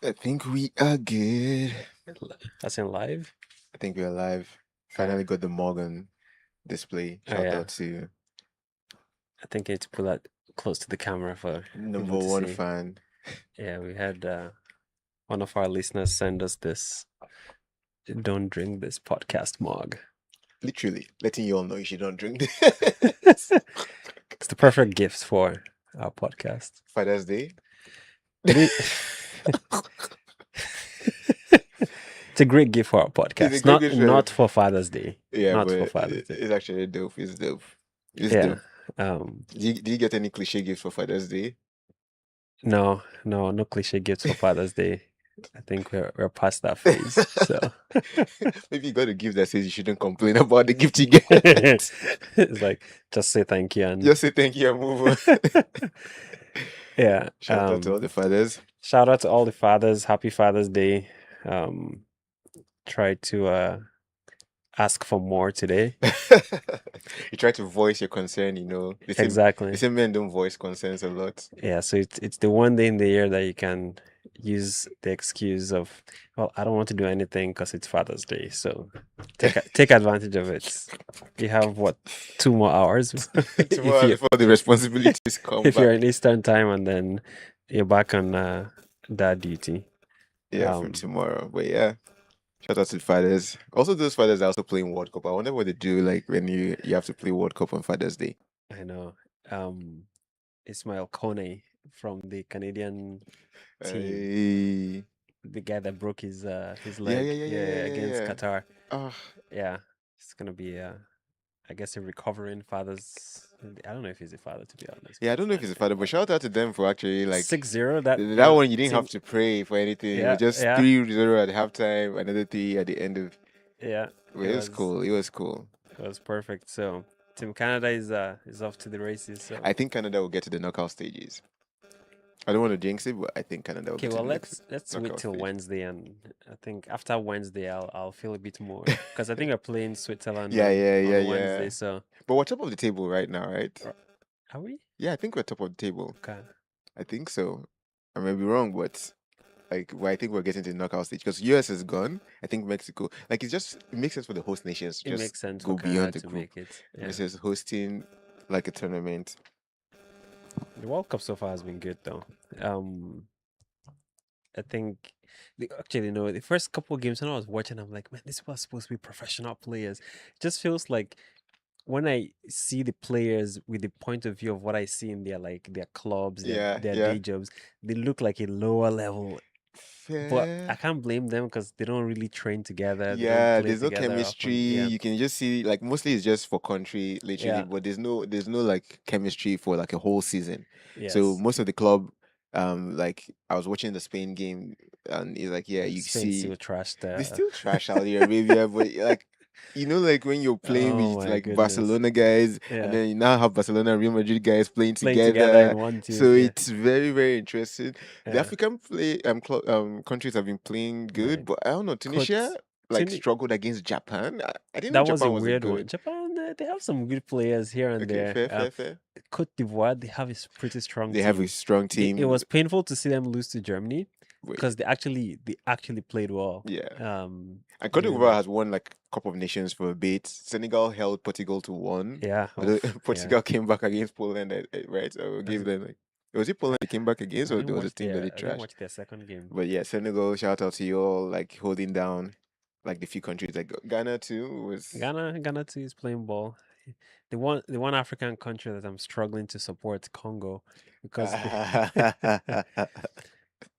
I think we are good. As in live? I think we're live. Uh, Finally got the Morgan display. oh Shout yeah. out to I think I need to pull that close to the camera for number people to one see. fan. Yeah, we had one of our listeners send us this "Don't drink this" podcast mug. Literally letting you all know you should not drink It's this. the perfect gift for our podcast. Father's Day. It it's a great gift for our It's a podcast. great Not gift not for Father's Day. Yeah, Not for but Father's Day. it's actually dope. It's dope. It's Yeah. dope. Did you get any cliche gifts for Father's Day? No cliche gifts for Father's Day. I think we're past that phase. So Maybe you got a gift that says you shouldn't complain about the gift you get. it's like just say thank you and Just say thank you and move on. yeah. Shout out to all the fathers. Shout out to all the fathers. Happy Father's Day. Try to ask for more today. You try to voice your concern, They say Exactly. men don't voice concerns a lot. Yeah, so it's the one day in the year that you can use the excuse of, well, I don't want to do anything because it's Father's Day. So take advantage of it. You have what, 2 more hours Tomorrow before the responsibilities come if you're back. in Eastern time, and then you're back on that duty. Yeah, from tomorrow. But yeah. Shout out to the fathers. Also, those fathers are also playing World Cup. I wonder what they do like when you have to play World Cup on Father's Day. I know. Ismail Kone from the Canadian team, the guy that broke his leg against Qatar. Yeah, it's gonna be I guess a recovering father's. I don't know if he's a father, to be honest. Yeah, I don't know if he's a father, but shout out to them for actually 6-0. That one you didn't have to pray for anything. It was just 3-0 at halftime, another 3 at the end of. Yeah, it was cool. It was cool. It was perfect. So Team Canada is off to the races. So I think Canada will get to the knockout stages. I don't want to jinx it, but I think Canada will get to the let's wait till Wednesday, and I think after Wednesday I'll feel a bit more, because I think we're playing Switzerland on Wednesday. So, but we're top of the table right now, right? Are we? Yeah, I think we're top of the table. Okay. I think so. I may be wrong, but I think we're getting to the knockout stage because US is gone. I think Mexico, it makes sense for the host nations to makes sense go for beyond Canada the to group. make it. Yeah. Versus hosting like a tournament. The World Cup so far has been good though. I think the first couple of games when I was watching, I'm like, man, this was supposed to be professional players. It just feels like when I see the players with the point of view of what I see in their clubs, their day jobs, they look like a lower level. But I can't blame them because they don't really train together. Yeah, there's no chemistry. You can just see mostly it's just for country, literally, but there's no like chemistry for like a whole season. Yes. So most of the club, I was watching the Spain game and it's like, yeah, you Spain see still trash they still trash Saudi Arabia, but when you're playing with Barcelona guys, and then you now have Barcelona and Real Madrid guys playing together in one team. So it's very, very interesting. The African countries have been playing good, but I don't know. Tunisia struggled against Japan. I didn't know Japan was a weird one. Japan, they have some good players here and there. Fair. Cote d'Ivoire, they have a pretty strong team. They have a strong team. It was painful to see them lose to Germany because they actually played well. Yeah. And Cote d'Ivoire has won Cup of Nations for a bit. Senegal held Portugal to 1. Yeah. Portugal came back against Poland, right? So we'll give them was it Poland they came back against, or there was a team that they trashed? I didn't watch their second game. But yeah, Senegal, shout out to you all, holding down the few countries. Ghana too was. Ghana too is playing ball. The one African country that I'm struggling to support, Congo, because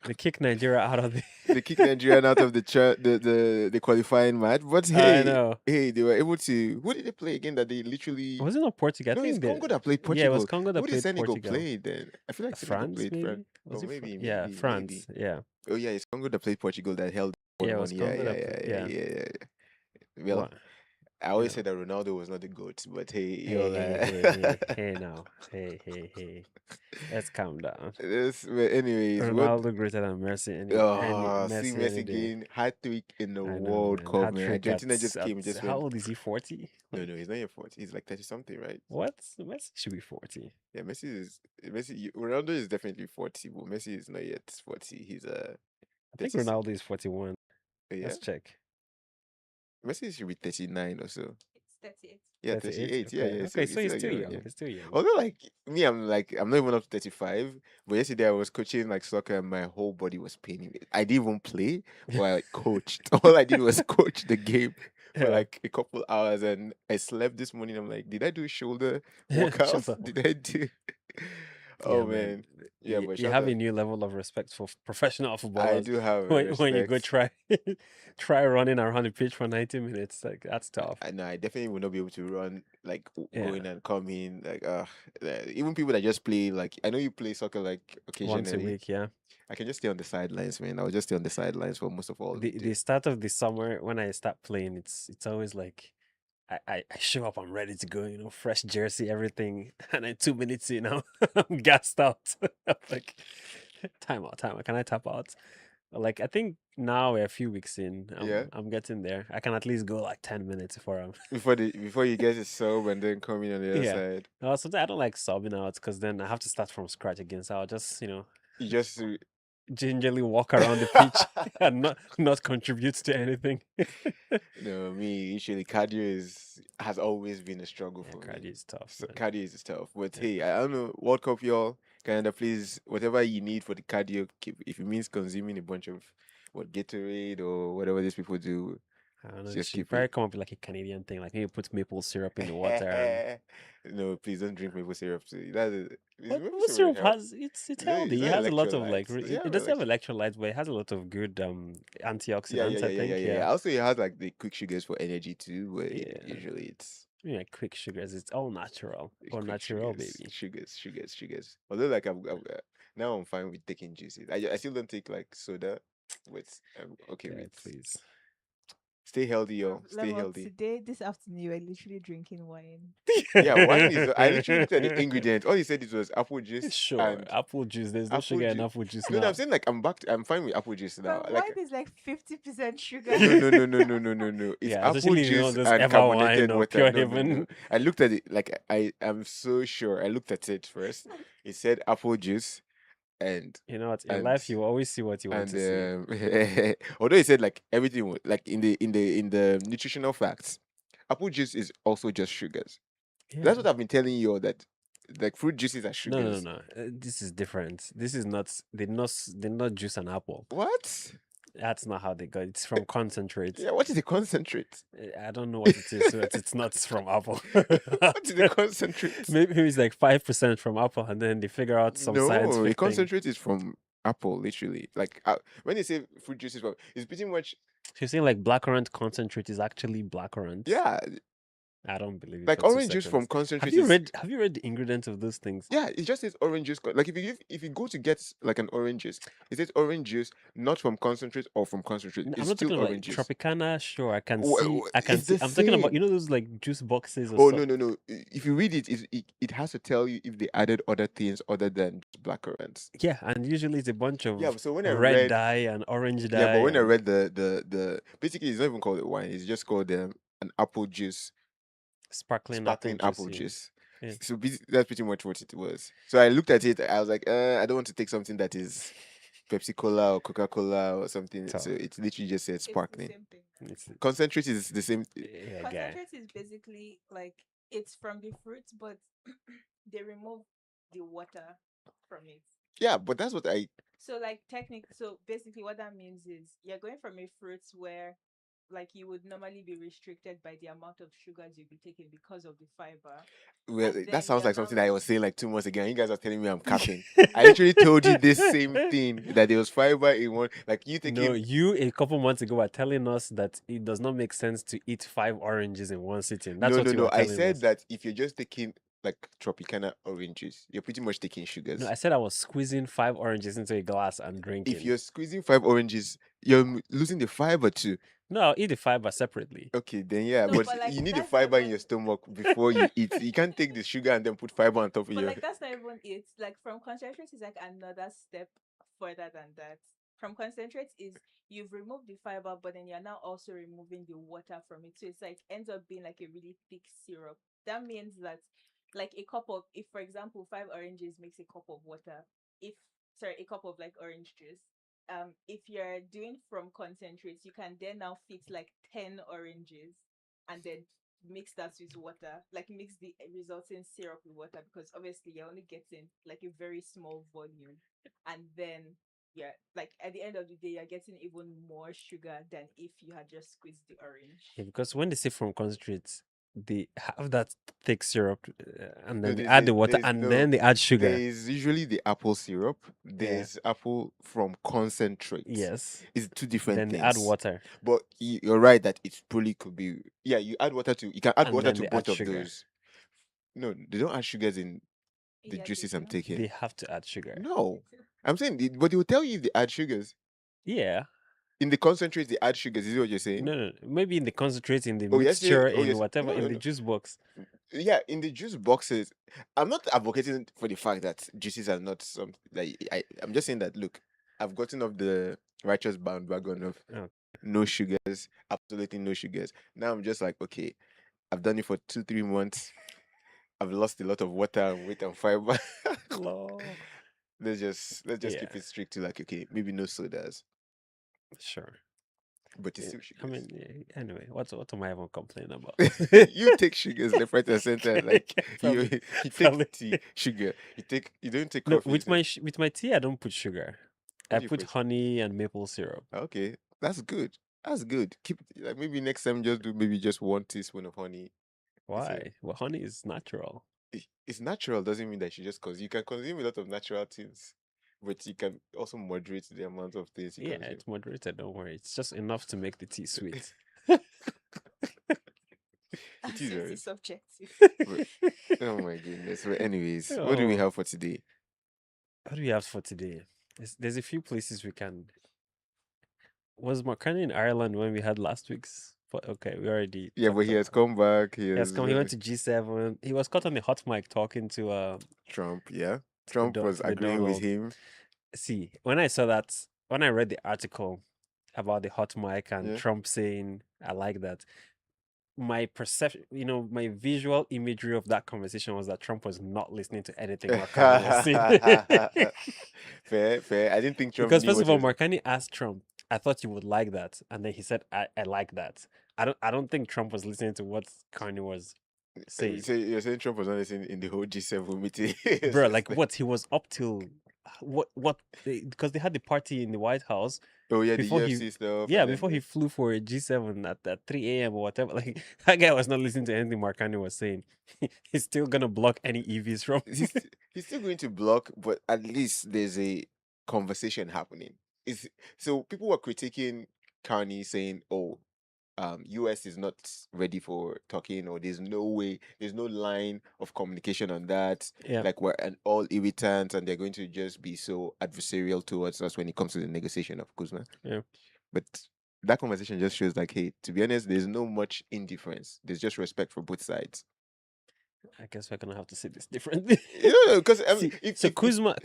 they kicked Nigeria out of the. They kicked Nigeria out of the qualifying match. But hey, they were able to. Who did they play again? That they literally. Was it not Portugal? No, it's Congo that played Portugal. Yeah, it was Congo that played Senegal Portugal. Played then? I feel like France played maybe. France. Was it maybe. Yeah, France. Maybe. Yeah. Oh yeah, it's Congo that played Portugal that held. Yeah, it was Congo yeah. Well, I always said that Ronaldo was not the GOAT, but hey, hey, let's calm down. Anyways, Ronaldo greater than Messi. Messi again, hat-trick in the World Cup, man. Argentina just came. How old is he? 40? No, he's not yet 40. He's like 30 something, right? What? Messi should be 40. Yeah, Ronaldo is definitely 40, but Messi is not yet 40. He's I think 36. Ronaldo is 41. Yeah. Let's check. Messi should be 39 or so. It's 38. Yeah, 38. 38. Yeah, Okay. yeah. So Okay. you So see, he's like, still you're right, young. yeah. He's still young. Although, like me, I'm not even up to 35. But yesterday I was coaching like soccer, and my whole body was paining me. I didn't even play, but I like coached. All I did was coach the game for Yeah. like a couple hours, and I slept this morning. I'm like, did I do shoulder Shut workouts? up. Did I do? Yeah, Oh man. man, yeah. But You shout have out, a new level of respect for professional I footballers do have when you go respect. try try running around the pitch for 90 minutes. Like that's tough. I know I definitely will not be able to run like Yeah. going and coming like even people that just play like I know you play soccer like Once a occasionally. week, yeah. I can just stay on the sidelines, man. I'll just stay on the sidelines for most of all we do. The start of the summer when I start playing, it's always like I show up, I'm ready to go, fresh jersey, everything, and then 2 minutes in, I'm gassed out. I'm like, time out, time out. Can I tap out? Like I think now we're a few weeks in. Yeah, I'm getting there. I can at least go like 10 minutes before I'm. before you get it sub and then come in on the other Yeah. side, Sometimes I don't like subbing out because then I have to start from scratch again. So I'll just you just gingerly walk around the pitch and not contribute to anything. me usually cardio has always been a struggle Yeah, for me. cardio is tough, So man. cardio is tough, but Yeah. hey, I don't know. World Cup, y'all, Canada, please, whatever you need for the cardio, keep. If it means consuming a bunch of what Gatorade or whatever these people do, I don't know. It just should keep it. probably come up with like a Canadian thing, like maybe put maple syrup in the water and No, please don't drink maple syrup. Is but maple maple syrup syrup help? has it's Is healthy. It that has a lot of like electrolytes? Does it have it does have electrolytes? electrolytes, but it has a lot of good Yeah, yeah, antioxidants, I yeah, yeah, yeah, think. yeah, Yeah. yeah. Also, it has like the quick sugars for energy too, but Yeah. usually it's Yeah, quick sugars. It's all natural. All quick natural, sugars, baby. sugars. Although, like, now I'm fine with taking juices. I still don't take like soda, but I'm okay God, with please. stay healthy, Level, yo. Stay level healthy. today, this afternoon, you were literally drinking wine. Yeah, wine is. I literally looked at the ingredients. All he said it was apple juice Sure. and Apple juice. There's no apple sugar in juice. apple juice No, no, I'm now. saying like I'm fine with apple juice now. But Like wine is like 50% sugar. no, no, no, no, no, no, no, no. It's Yeah, apple especially juice those and ever wine carbonated or water. pure No, no, no. heaven. I looked at it like I am so sure. I looked at it first. It said apple juice and You know what? In and life, you always see what you want and to see. although it said like everything like in the nutritional facts, apple juice is also just sugars. That's Yeah. what I've been telling you all that like fruit juices are No, no, sugars. no. This is different. This is not. They not juice an apple. What? That's not how they got it. It's from concentrate. Yeah, what is the concentrate? I don't know what it is, but it's not from apple. What is the concentrate? Maybe it's like 5% from apple, and then they figure out some No, the scientific thing. concentrate is from apple, literally. Like when they say fruit juice is from, it's pretty much So you're saying like blackcurrant concentrate is actually blackcurrant? yeah, I don't believe it like for two orange juice from seconds. concentrate is Have you read the ingredients of those things? yeah. It just says orange juice. Like if you go to get like an orange juice, it says orange juice, not from concentrate or from concentrate. I'm It's not still talking about like orange juice. Tropicana, sure. I can It's see. the I'm talking about same. those like juice boxes or Oh stuff. no no no! If you read it, it has to tell you if they added other things other than just blackcurrants. Yeah, and usually it's a bunch Yeah. of So when I red read dye and orange yeah, but dye when I and read the basically it's not even called a wine. It's just called an apple juice, sparkling apple sparkling juice. apple Yeah. juice. Yeah. So that's pretty much what it was. So I looked at it. I was like, I don't want to take something that is Pepsi Cola or Coca Cola or something. So Tough. it literally just said It's the sparkling. same thing. It's Concentrate is the same. yeah, guy. Concentrate is basically like it's from the fruits, but they remove the water from it. Yeah, but that's what I. So so basically what that means is you're going from a fruit where like you would normally be restricted by the amount of sugars you'll be taking because of the fiber. Well, And that then sounds you're like now something I was saying like 2 months ago. And you guys are telling me I'm capping. I literally told you this same thing that there was fiber in one. Like you No, taking you a couple months ago were telling us that it does not make sense to eat 5 oranges in one sitting. That's no, what no, you no. were I telling said us. that if you're just taking like Tropicana oranges, you're pretty much taking No, sugars. I said I was squeezing 5 oranges into a glass and If drinking. you're squeezing 5 oranges, you're losing the fiber too. No, I'll eat the fiber separately. Okay, then yeah, No, but but, like, you need the that's not fiber in even- your stomach before you eat. You can't take the sugar and then put fiber on top of But your. like that's not even it. Like from concentrate is like another step further than that. From concentrate is you've removed the fiber, but then you're now also removing the water from it. So it's like ends up being like a really thick syrup. That means that like a cup of if for example 5 oranges makes a cup of water, if sorry, a cup of like orange juice. if you're doing from concentrates, you can then now fit like 10 oranges and then mix that with water, like mix the resulting syrup with water, because obviously you're only getting like a very small volume. And then, yeah, like at the end of the day, you're getting even more sugar than if you had just squeezed the orange. Yeah, because when they say from concentrates, they have that thick syrup, and No, then they add the water, there's and no. then they add There sugar. is usually the apple syrup. Yeah. There's apple from concentrate. Yes. It's two different Then they add things. water, But you're right that it probably could be. Yeah, you add water to. You can add and water then to they add both of sugar. those. No, they don't add sugars in the Yeah, they juices I'm do. taking. They have to add sugar. No, I'm saying, but they will tell you if they add sugars. Yeah. In the concentrates, they add sugars. Is it what you're saying? No, maybe in the concentrate, in the Oh yes, mixture, oh in yes. whatever, No, in no, the no. juice box. Yeah, in the juice boxes. I'm not advocating for the fact that juices are not something like I'm just saying that look, I've gotten off the righteous bandwagon of Oh. no sugars, absolutely no sugars. Now I'm just like, okay, I've done it for 2-3 months. I've lost a lot of water and weight and fiber. Lol. Let's just Yeah, keep it strict to like, okay, maybe no sodas, sure. but it's Yeah, still I sugars. mean, yeah, anyway, what am I even complaining about? You take sugars left, right, and center. Like you, Probably, you probably. take tea, sugar. You don't take No, coffee. You say, with my tea, I don't put sugar. what I do you put put? honey and maple syrup. Okay, that's good. That's good. Keep like maybe next time just do maybe just 1 teaspoon of honey. It's a Why? Well, honey is natural. it's natural doesn't mean that you just cause you can consume a lot of natural things, but you can also moderate the amount of things you Yeah, consume. it's moderated. Don't worry. It's just enough to make the tea sweet. It is Since very. it's subjective. But, oh my goodness. But anyways, what do we Oh, have for today? what do we have for today? There's a few places we can. Was Carney in Ireland when we had last week's? But okay, we already Yeah, but talked he has about. come back. He He has has come. He went to G7. He was caught on the hot mic talking Trump. Yeah, Trump was to the agreeing with Donald. him. See, when I saw that, when I read the article about the hot mic and Yeah. Trump saying, "I like that," my perception, my visual imagery of that conversation was that Trump was not listening to anything Markani was saying. Fair, fair. I didn't think Trump Because knew first what of he all, was. Markani asked Trump, "I thought you would like that," and then he said, "I like that." I don't think Trump was listening to what Carney was saying. So you're saying Trump was not listening in the whole G7 meeting? Bro, like what he was up till, because they had the party in the White House Oh yeah, the before he UFC stuff, yeah and then before he flew for a G7 at 3 a.m. or whatever. Like that guy was not listening to anything Marcani was saying. He's still gonna block any EVs from. he's still going to block, but at least there's a conversation happening. Is so people were critiquing Carney saying, "Oh, US is not ready for talking, or there's no way, there's no line of communication on that. Yeah, Like we're an all irritant, and they're going to just be so adversarial towards us when it comes to the negotiation of Kuzma." yeah. But that conversation just shows like, hey, to be honest, there's no much indifference. There's just respect for both sides. I guess we're gonna have to see this differently. Because See, so Kuzma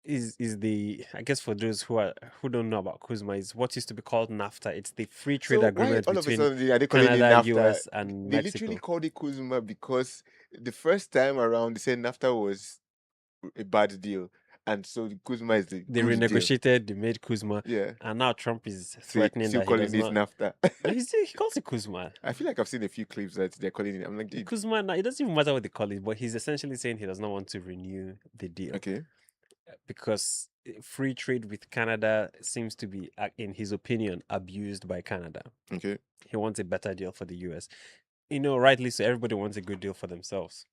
is the, I guess for those who don't know about Kuzma, is what used to be called NAFTA. It's the free trade so why agreement all of a between sudden are they calling it Canada, NAFTA? US, and They literally Mexico. called it Kuzma because the first time around they said NAFTA was a bad deal, and so the Kuzma is the They good deal. renegotiated, they made Kuzma, Yeah, and now Trump is so threatening still that he calling does this not. NAFTA. No, he calls it Kuzma. I feel like I've seen a few clips that they're calling it. I'm like, dude, Kuzma, now, it doesn't even matter what they call it, but he's essentially saying he does not want to renew the deal okay, because free trade with Canada seems to be, in his opinion, abused by Canada. okay, He wants a better deal for the US. Rightly so, everybody wants a good deal for themselves.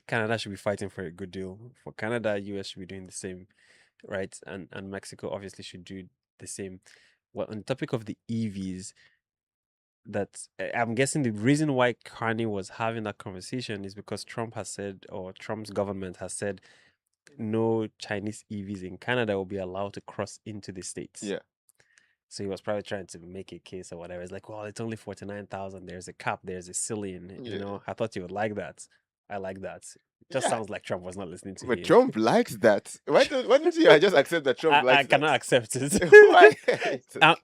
Canada should be fighting for a good deal for Canada. US should be doing the same, right? And Mexico obviously should do the same. Well, on the topic of the EVs, that I'm guessing the reason why Carney was having that conversation is because Trump has said, or Trump's government has said, no Chinese EVs in Canada will be allowed to cross into the States. yeah, So he was probably trying to make a case or whatever. It's like, well, it's only 49,000. There's a cap. There's a ceiling. yeah, I thought you would like that. I like that. It just yeah. sounds like Trump was not listening to But him. Trump likes that. Why don't you just accept that Trump I likes cannot that? accept it. Why?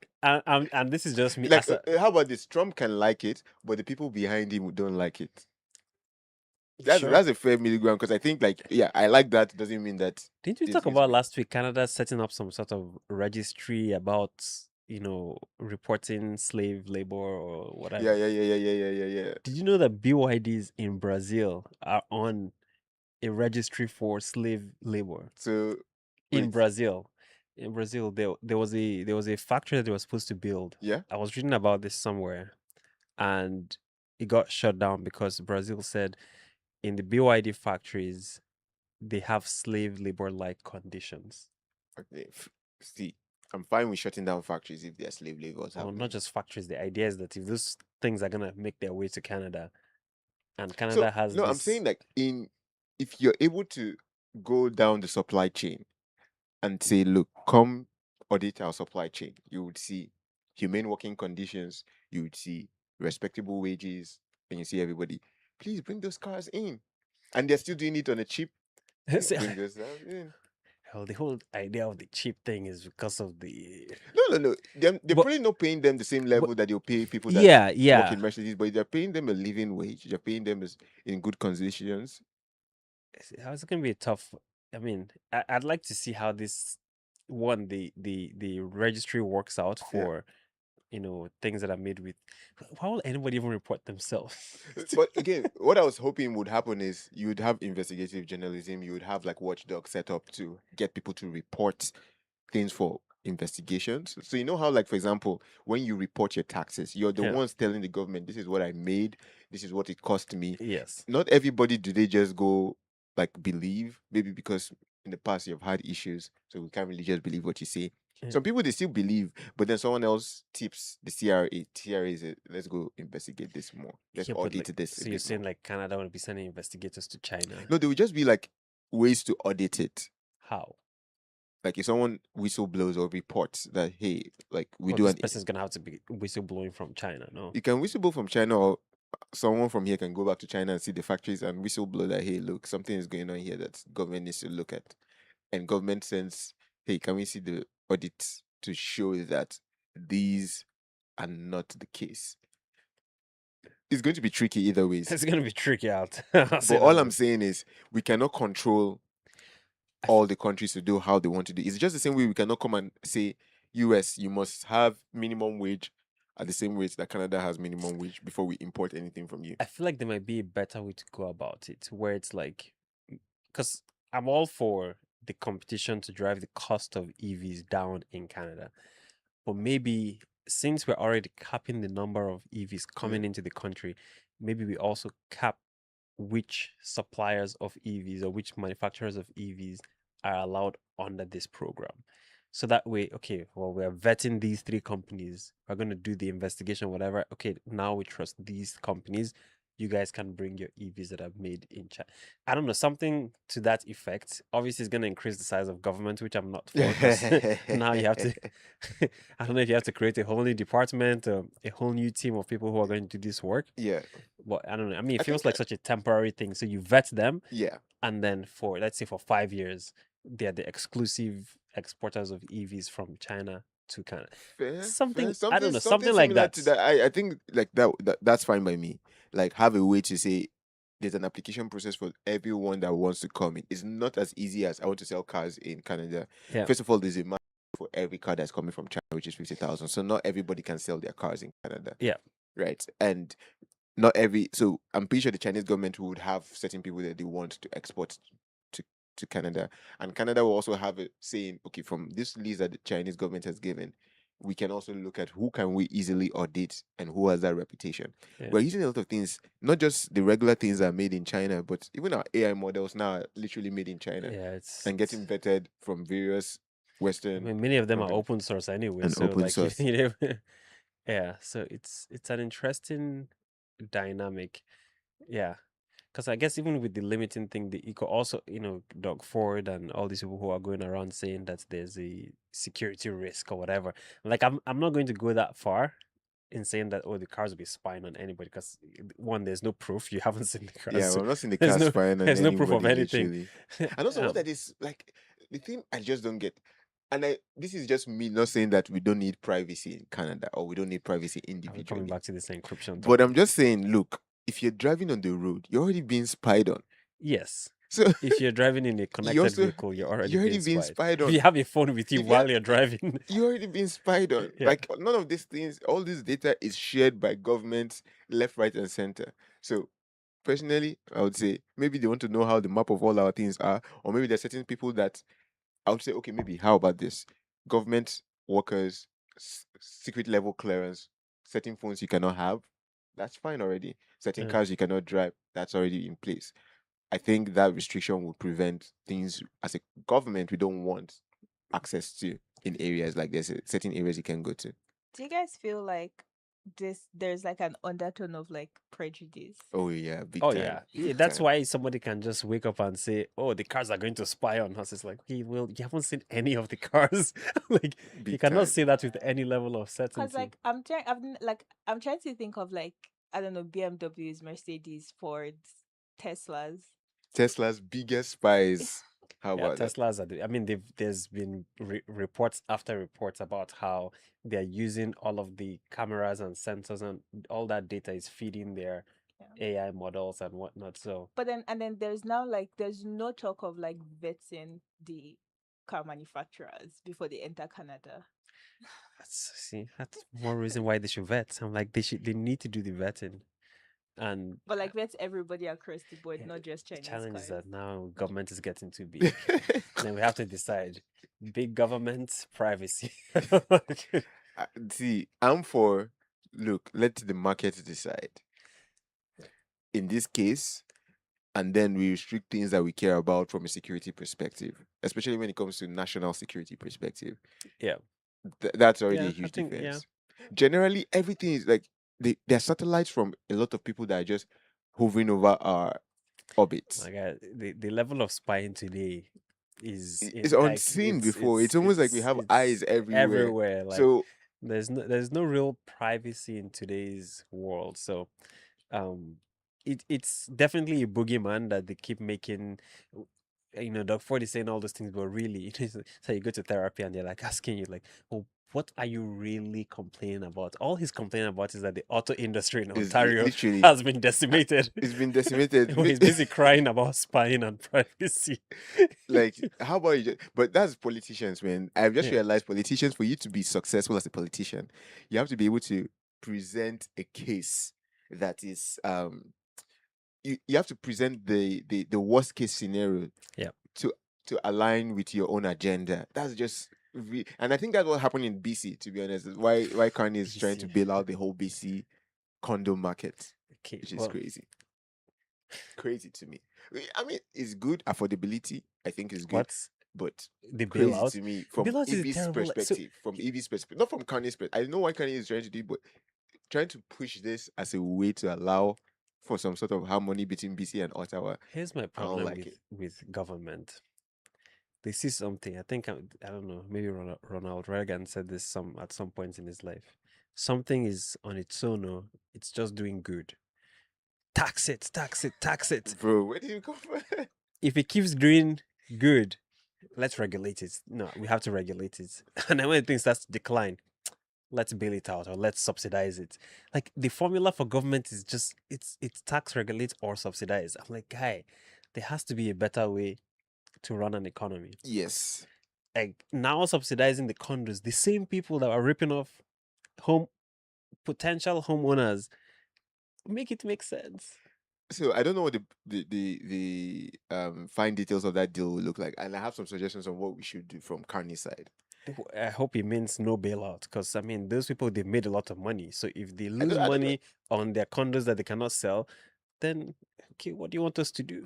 And this is just me. Like, how about this? Trump can like it, but the people behind him don't like it. Sure. That's a fair middle ground because I think like I like that. Doesn't mean that Didn't we this talk is about me. last week Canada setting up some sort of registry about, reporting slave labor or whatever? Yeah. Did you know that BYDs in Brazil are on a registry for slave labor? So In wait, Brazil. In Brazil, there was a factory that they were supposed to build. yeah, I was reading about this somewhere, and it got shut down because Brazil said in the BYD factories they have slave labor like conditions. okay. See, I'm fine with shutting down factories if there are slave labors Or not happening. just factories. The idea is that if those things are gonna make their way to Canada, and So Canada has no, I'm this. saying like if you're able to go down the supply chain and say, look, come audit our supply chain, you would see humane working conditions, you would see respectable wages, and you see everybody, please bring those cars in. And they're still doing it on a cheap, bring those cars in. Well, the whole idea of the cheap thing is because of the. No. They're But, probably not paying them the same but level that they'll pay people that yeah, work yeah. in Mercedes, but they're paying them a living wage. They're paying them in good conditions. How's it gonna be tough? I mean, I'd like to see how this the registry works out Yeah. for things that are made with. Why will anybody even report themselves? But again, what I was hoping would happen is you would have investigative journalism, you would have like watchdogs set up to get people to report things for investigations. So you know how, like, for example, when you report your taxes, you're the Yeah. ones telling the government, this is what I made, this is what it cost me. Yes. Not everybody do they just go like believe, maybe because in the past you've had issues, so we can't really just believe what you say. Yeah. Some people they still believe, but then someone else tips the CRA. TRA is let's go investigate this more. Let's Yeah, but audit like, this so a you're bit saying more. like Canada will be sending investigators to China? No, there will just be like ways to audit it. How? Like if someone whistleblows or reports that hey, like we Well, do this an person's gonna have to be whistleblowing from China, no? you can whistleblow from China or someone from here can go back to China and see the factories and whistleblow that hey, look, something is going on here that government needs to look at. And government sends, hey, can we see the audits to show that these are not the case? It's going to be tricky either ways. It's gonna be tricky out. But all I'm saying is we cannot control all the countries to do how they want to do. It's just the same way we cannot come and say, US, you must have minimum wage at the same rate that Canada has minimum wage before we import anything from you. I feel like there might be a better way to go about it, where it's like, because I'm all for the competition to drive the cost of EVs down in Canada, but maybe since we're already capping the number of EVs coming into the country, maybe we also cap which suppliers of EVs or which manufacturers of EVs are allowed under this program. So that way, okay, well, we're vetting these three companies. We're going to do the investigation, whatever. Okay, now we trust these companies. You guys can bring your EVs that are made in China. I don't know, something to that effect. Obviously, it's going to increase the size of government, which I'm not for. Because now you have to, I don't know if you have to create a whole new department, a whole new team of people who are going to do this work. Yeah. But I don't know. I mean, it I feels think like such a temporary thing. So you vet them, yeah. and then for let's say for 5 years, they're the exclusive exporters of EVs from China to Canada. Fair. Something I don't Something know, something like similar that. to that. I think like that's fine by me. Like have a way to say there's an application process for everyone that wants to come in. It's not as easy as I want to sell cars in Canada. Yeah. First of all, there's a market for every car that's coming from China, which is 50,000. So not everybody can sell their cars in Canada. Yeah. Right. And not every so I'm pretty sure the Chinese government would have certain people that they want to export to to Canada, and Canada will also have a saying, okay, from this list that the Chinese government has given, we can also look at who can we easily audit and who has that reputation. Yeah. We're using a lot of things, not just the regular things that are made in China, but even our AI models now are literally made in China Yeah, it's and getting vetted from various I Western mean, many of them are companies open source anyway, and so open like source. yeah, so it's an interesting dynamic. Yeah. Because I guess even with the limiting thing, the eco also, Doug Ford and all these people who are going around saying that there's a security risk or whatever. Like I'm not going to go that far in saying that the cars will be spying on anybody because one, there's no proof. You haven't seen the cars. Yeah, So well, I'm not seeing the there's car no spying on there's no proof of anybody, anything. literally. And also, what that is like, the thing I just don't get, and this is just me not saying that we don't need privacy in Canada or we don't need privacy Are we coming individually, back to this encryption but I'm topic? just saying, look, if you're driving on the road, you're already being spied on. Yes. So If you're driving in a you connected also vehicle, you're already you're already being being spied. spied If on. you have a phone with you If you have, while you're driving, you're already being spied on. yeah. Like none of these things, all this data is shared by governments left, right, and center. So personally, I would say maybe they want to know how the map of all our things are, or maybe there's certain people that I would say, okay, maybe how about this? Government workers, secret level clearance, certain phones you cannot have, that's fine already. Certain Uh, cars you cannot drive, that's already in place. I think that restriction will prevent things as a government we don't want access to in areas like this. Certain areas you can go to. Do you guys feel like there's like an undertone of like prejudice? Oh yeah, big oh time. yeah. Big That's time. why somebody can just wake up and say, "Oh, the cars are going to spy on us." It's like, okay, well, you haven't seen any of the cars. Like, you Big cannot time. say that with any level of Cause certainty. like I'm trying to think of like I don't know BMWs, Mercedes, Fords, Teslas. Tesla's biggest spies. How Yeah, about that? Teslas I mean, there's been reports after reports about how they're using all of the cameras and sensors, and all that data is feeding their Yeah. AI models and whatnot. So But then there's now like there's no talk of like vetting the car manufacturers before they enter Canada. that's more reason why they should vet. I'm like, they need to do the vetting. And But like vet everybody across the board, yeah, not just the Chinese challenge is cars. that now government is getting too big. Then we have to decide: big government, privacy. See, I'm for look, let the market decide. In this case, and then we restrict things that we care about from a security perspective, especially when it comes to national security perspective. Yeah, That's already a yeah, I huge think yeah. defense. Generally, everything is like there are satellites from a lot of people that are just hovering over our orbits. My God, the level of spying today is It's like unseen before. It's almost like we have eyes it's everywhere. everywhere. Like, So there's no real privacy in today's world. So um it's definitely a boogeyman that they keep making. Doc Ford is saying all those things, but really it is. So you go to therapy and they're like asking you like, oh, what are you really complaining about? All he's complaining about is that the auto industry in it's Ontario literally has been decimated. it's been decimated. Well, he's busy crying about spying and privacy. Like how about you but that's politicians, man. I've just Yeah. realized politicians, for you to be successful as a politician, you have to be able to present a case that is you have to present the worst case scenario Yeah. to align with your own agenda. That's just and I think that's what happened in BC, to be honest. Is why Carney is trying to BC. bail out the whole BC condo market, Okay. which is Well, crazy to me. I mean, it's good affordability. I think is good, what's but the crazy bailout? to me The from bailout is a EV's terrible. So perspective. From EV's perspective, not from Kanye's perspective. I know what Kanye is trying to do, but trying to push this as a way to allow for some sort of harmony between BC and Ottawa. here's my I don't problem like it. with government. They see something. I don't know. Maybe Ronald Reagan said this at some point in his life. Something is on its own. Or it's just doing good. Tax it, tax it, tax it. Bro, where did you come from? If it keeps doing good, let's regulate it. No, we have to regulate it. And then when things starts to decline, let's bail it out or let's subsidize it. Like, the formula for government is just it's tax, regulate, or subsidize. I'm like, guy, there has to be a better way to run an economy. Yes. Like, now subsidizing the condos, the same people that are ripping off home potential homeowners, make it make sense. So I don't know what the fine details of that deal will look like, and I have some suggestions on what we should do from Carney's side. I hope it means no bailout, because I mean, those people, they've made a lot of money. So if they I lose don't know. money on their condos that they cannot sell, then okay, what do you want us to do?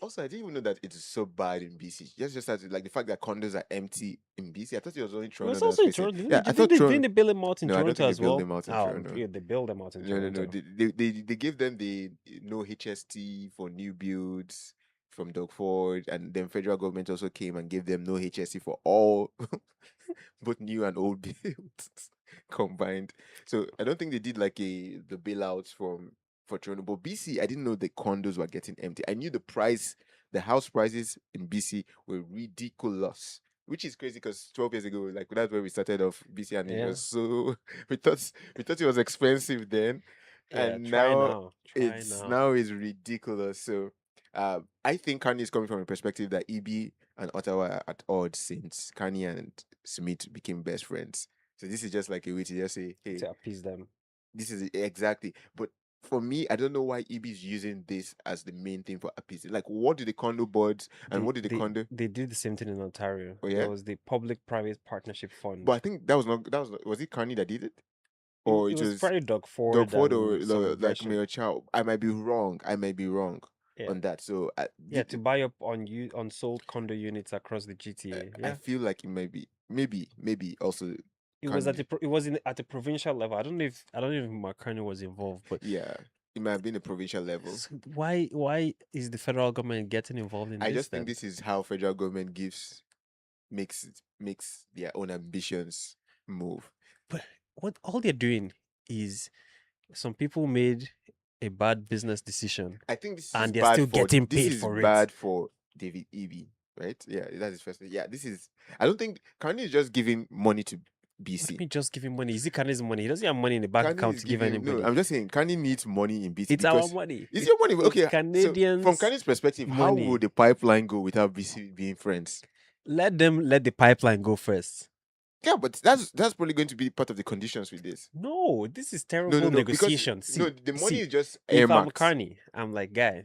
Also, I didn't even know that it is so bad in BC. Just started like the fact that condos are empty in BC. I thought it was only It was Toronto that was also in facing. Toronto. Yeah, I thought Didn't Toronto. they build them out in No, I don't Toronto think they as built well? them out in Oh, Toronto. yeah, they build them out in No. Toronto. They gave them the no HST for new builds from Doug Ford, and then federal government also came and gave them no HST for all both new and old builds combined. So I don't think they did like the bailouts for Toronto. But BC, I didn't know the condos were getting empty. I knew the house prices in BC were ridiculous. Which is crazy because 12 years ago, like that's where we started off BC, and it Yeah. was so we thought it was expensive then. Yeah, and try now now. Try it's now. now is ridiculous. So I think Carney is coming from a perspective that EB and Ottawa are at odds since Carney and Smith became best friends. So this is just like a way to just say, hey, To appease them. this is exactly. But for me, I don't know why EB is using this as the main thing for appeasing. Like, what do the condo boards and They what did the they condo? they did the same thing in Ontario. Oh There yeah, was the public-private partnership but fund. I think that was not was it Carney that did it, or It it was was probably Doug Doug Ford Ford or and some like version. Mayor Chow? I might be wrong. I might be wrong Yeah. on that. So Yeah, to buy up on unsold condo units across the I GTA. I Yeah. feel like it might be maybe also It was Carney. it was at the provincial level. I don't know if McCartney was involved, but Yeah, it might have been a provincial level. why is the federal government getting involved in I this just think then? this is how federal government makes their own ambitions move. But what all they're doing is some people made a bad business decision I think this is and they're bad still for getting paid for it. David Eby, right? Yeah, that's his first. Yeah, this is. I don't think Kanye is just giving money to What do you BC. mean just giving money? Is it Kanye's money? He doesn't have money in the bank Kanye account is to give giving. No, anybody. I'm just saying Kanye needs money in BC It's our because money. it's your money. It's Okay, so from Canadians' Kanye's perspective, how money. would the pipeline go without BC being friends? Let the pipeline go first. Yeah, but that's probably going to be part of the conditions with this. No, this is No, no, terrible no, because negotiation. no, See, the money see, is just if I'm earmarked. Carney, I'm like, guy,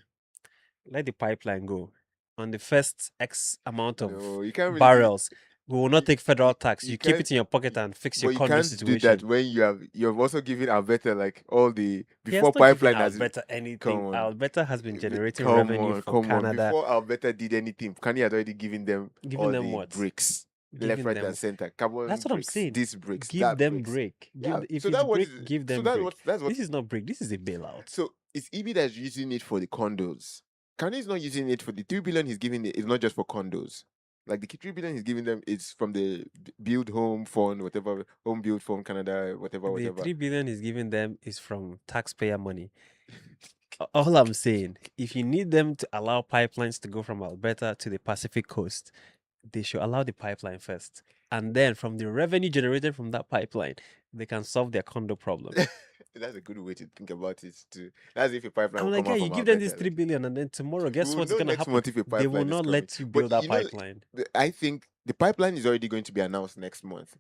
let the pipeline go. On the first X amount of No, you can't really. barrels, we will not take federal tax. You You keep can't. it in your pocket and fix But your you condo can't do that situation. when you've also given Alberta like all the He has before not given pipeline has Alberta come anything. on. Alberta has been generating Come revenue on, for come on. Canada. Before Alberta did anything, Kanye had already given them Giving all them the what? bricks. Left, Giving right, them. and center. Carbon That's what I'm bricks, saying. this bricks, Give that them bricks. break. Yeah. If So it's that what break, is give so them break. that's what This is not break. This is a bailout. so it's EB that's using it for the condos. Kanye is not using it for the 3 billion he's giving it, it's not just for condos. Like the 3 billion he's giving them is from the build home fund, whatever, home build fund Canada, whatever, The whatever. 3 billion he's giving them is from taxpayer money. All I'm saying, if you need them to allow pipelines to go from Alberta to the Pacific coast, they should allow the pipeline first. And then from the revenue generated from that pipeline, they can solve their condo problem. That's a good way to think about it too. That's if a pipeline I'm will like, come yeah, out you from give them this Alberta. 3 billion, and then tomorrow, We guess will what's know gonna next happen? month if a They will pipeline is not coming. let you But build that you know, pipeline. I think the pipeline is already going to be announced next month.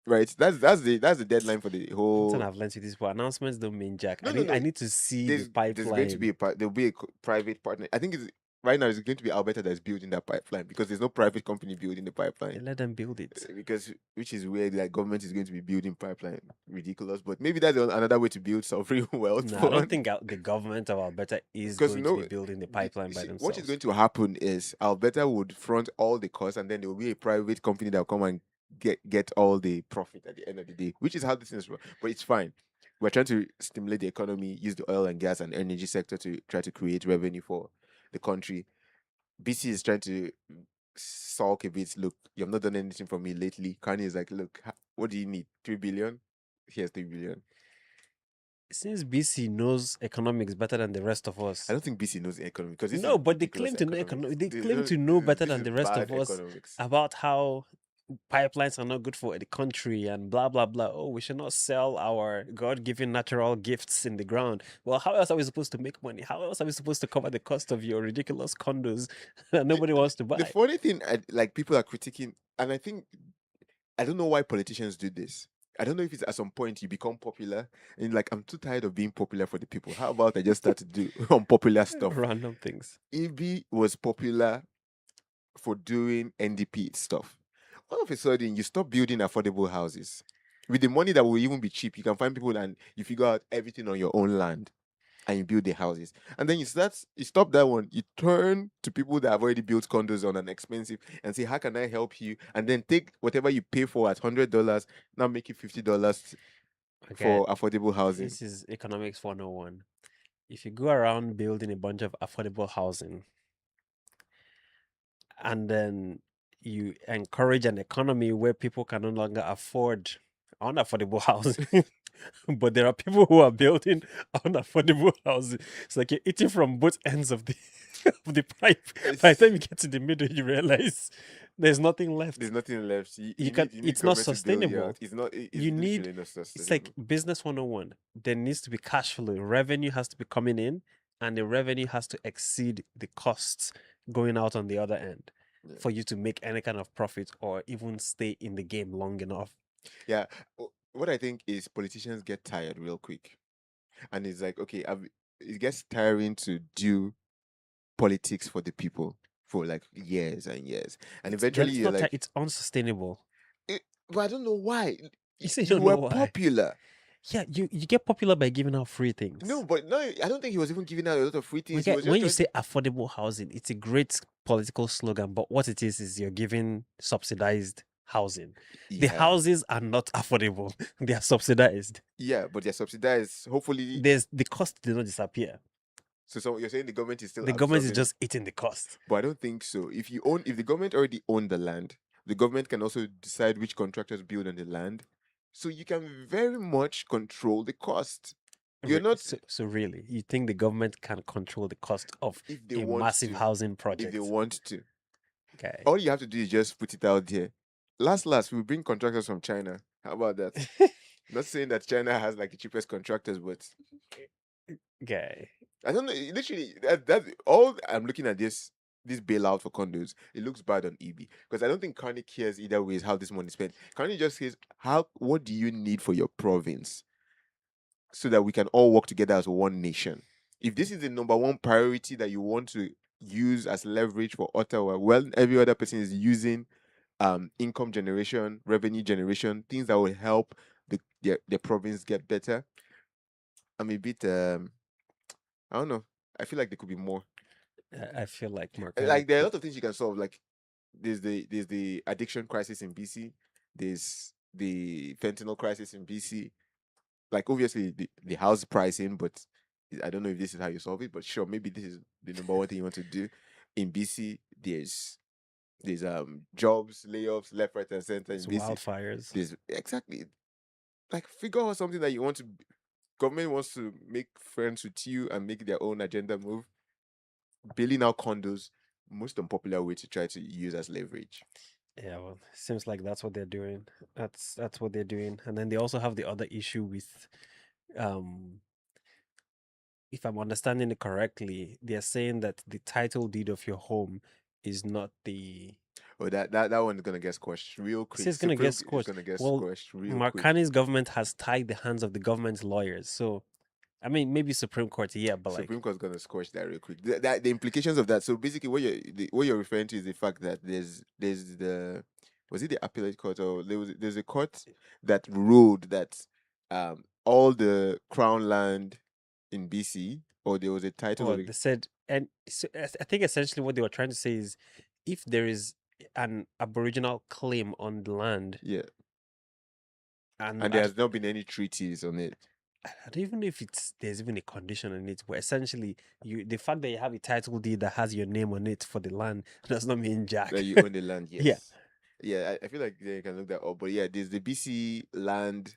Right? That's the deadline for the One thing whole. I've learned with this, but announcements don't mean jack. No, no, no. I need to see the There's going to be pipeline. there'll be a private partner. I think it's right now it's going to be Alberta that's building that pipeline because there's no private company building the pipeline. Let them build it. Because which is where like government is going to be building pipeline. Ridiculous, but maybe that's another way to build sovereign wealth. No, I don't think the government of Alberta is Because going to be building the pipeline by what is themselves. going to happen is Alberta would front all the costs, and then there will be a private company that will come and get all the profit at the end of the day, which is how this is. But it's fine. We're trying to stimulate the economy, use the oil and gas and energy sector to try to create revenue for the country. BC is trying to sulk a bit. Look, you have not done anything for me lately. Kanye is like, look, what do you need? 3 billion? Here's 3 billion. Since BC knows economics better than the rest of us. I don't think BC knows the economy because this No, is but they ridiculous claim to know economics. they claim to know better This than is the rest bad of us economics. about how pipelines are not good for the country and blah blah blah. Oh, we should not sell our God-given natural gifts in the ground. Well, how else are we supposed to make money? How else are we supposed to cover the cost of your ridiculous condos that nobody wants to The buy? funny thing, like people are critiquing, and I think I don't know why politicians do this. I don't know if it's at some point you become popular and like I'm too tired of being popular for the people. How about I just start to do unpopular stuff? Random things. EB was popular for doing NDP stuff. All of a sudden, you stop building affordable houses. With the money that will even be cheap, you can find people and you figure out everything on your own land and you build the houses. And then you stop that one, you turn to people that have already built condos on an expensive and say, how can I help you? And then take whatever you pay for at $100, now make it $50 Okay, for affordable housing. this is economics 101. If you go around building a bunch of affordable housing and then you encourage an economy where people can no longer afford unaffordable housing, but there are people who are building unaffordable houses. It's like you're eating from both ends of the of the pipe. By the time you get to the middle, you realize there's nothing left. There's nothing left. You, You you can. need you need It's not government to bail you sustainable. out. It's not. You It's need. literally not It's like sustainable. business 101. There needs to be cash flow. Revenue has to be coming in, and the revenue has to exceed the costs going out on the other end Yeah. for you to make any kind of profit or even stay in the game long enough. Yeah. What I think is politicians get tired real quick, and it's like, okay, it gets tiring to do politics for the people for like years and years, and eventually It's you're not. like, It's unsustainable. but I don't know why. You say you You don't were know why. popular. Yeah, you get popular by giving out free things. No, but no, I don't think he was even giving out a lot of free things. He was just When you trying say affordable housing, it's a great political slogan, but what it is you're giving subsidized housing. The yeah, houses are not affordable; they are subsidized. yeah, but they're subsidized. Hopefully, The cost did not disappear. so you're saying the government is still The government is absorbing it? just eating the cost. But I don't think so. If the government already owned the land, the government can also decide which contractors build on the land. So you can very much control the cost. You're not So really, you think the government can control the cost of if they a want massive to. housing If project? they want to. Okay. All you have to do is just put it out there. Last, we bring contractors from China. How about that? Not saying that China has like the cheapest contractors, but Okay. I don't know. Literally, that all I'm looking at this bailout for condos. It looks bad on EB because I don't think Carney cares either way is how this money is spent. Carney just says, what do you need for your province so that we can all work together as one nation? If this is the number one priority that you want to use as leverage for Ottawa, well, every other person is using income generation, revenue generation, things that will help the province get better. I'm a bit I don't know. I feel like there could be more. I feel like Mark. Like there are a lot of things you can solve. Like there's the addiction crisis in BC. There's the fentanyl crisis in BC. Like obviously the house pricing, but I don't know if this is how you solve it. But sure, maybe this is the number one thing you want to do. In BC, there's jobs, layoffs, left, right, and center. In It's BC, wildfires. there's exactly like figure out something that you want to. Government wants to make friends with you and make their own agenda move. Billion out condos, most unpopular way to try to use as leverage. Yeah, well, seems like that's what they're doing. That's what they're doing. And then they also have the other issue with um if I'm understanding it correctly, they're saying that the title deed of your home is not the Oh, that one's gonna get squashed real it quick. says gonna get Is squashed. gonna get Well, squashed real Mark quick. Carney's government has tied the hands of the government's lawyers. So I mean maybe Supreme Court, yeah, but like Supreme Court's gonna squash that real quick. The implications of that. So basically, what you're referring to is the fact that there's the was it the appellate court or there's a court that ruled that all the crown land in BC or there was a title well, of it. they said, and so I think essentially what they were trying to say is if there is an Aboriginal claim on the land, Yeah, and and there has not been any treaties on it. I don't even know if there's even a condition on it, but essentially, the fact that you have a title deed that has your name on it for the land does not mean jack. That you own the land, Yeah. yes. Yeah, I feel like you can look that up. But yeah, there's the BC land.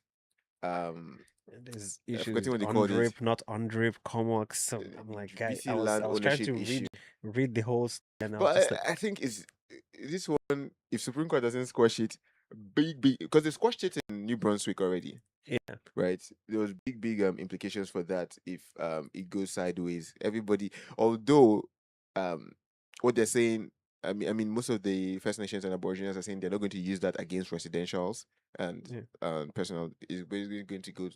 There's I've issues forgotten what with they called it. undrape, not undrape, comox. So I'm like, guy, BC land I was trying ownership to issue. read the whole story, and I was But just like, I think is this one. If Supreme Court doesn't squash it, big because they squashed it in New Brunswick already, yeah, right? There was big implications for that if it goes sideways. Everybody, although um what they're saying, I mean most of the First Nations and Aborigines are saying they're not going to use that against residentials and yeah. personal is basically going to go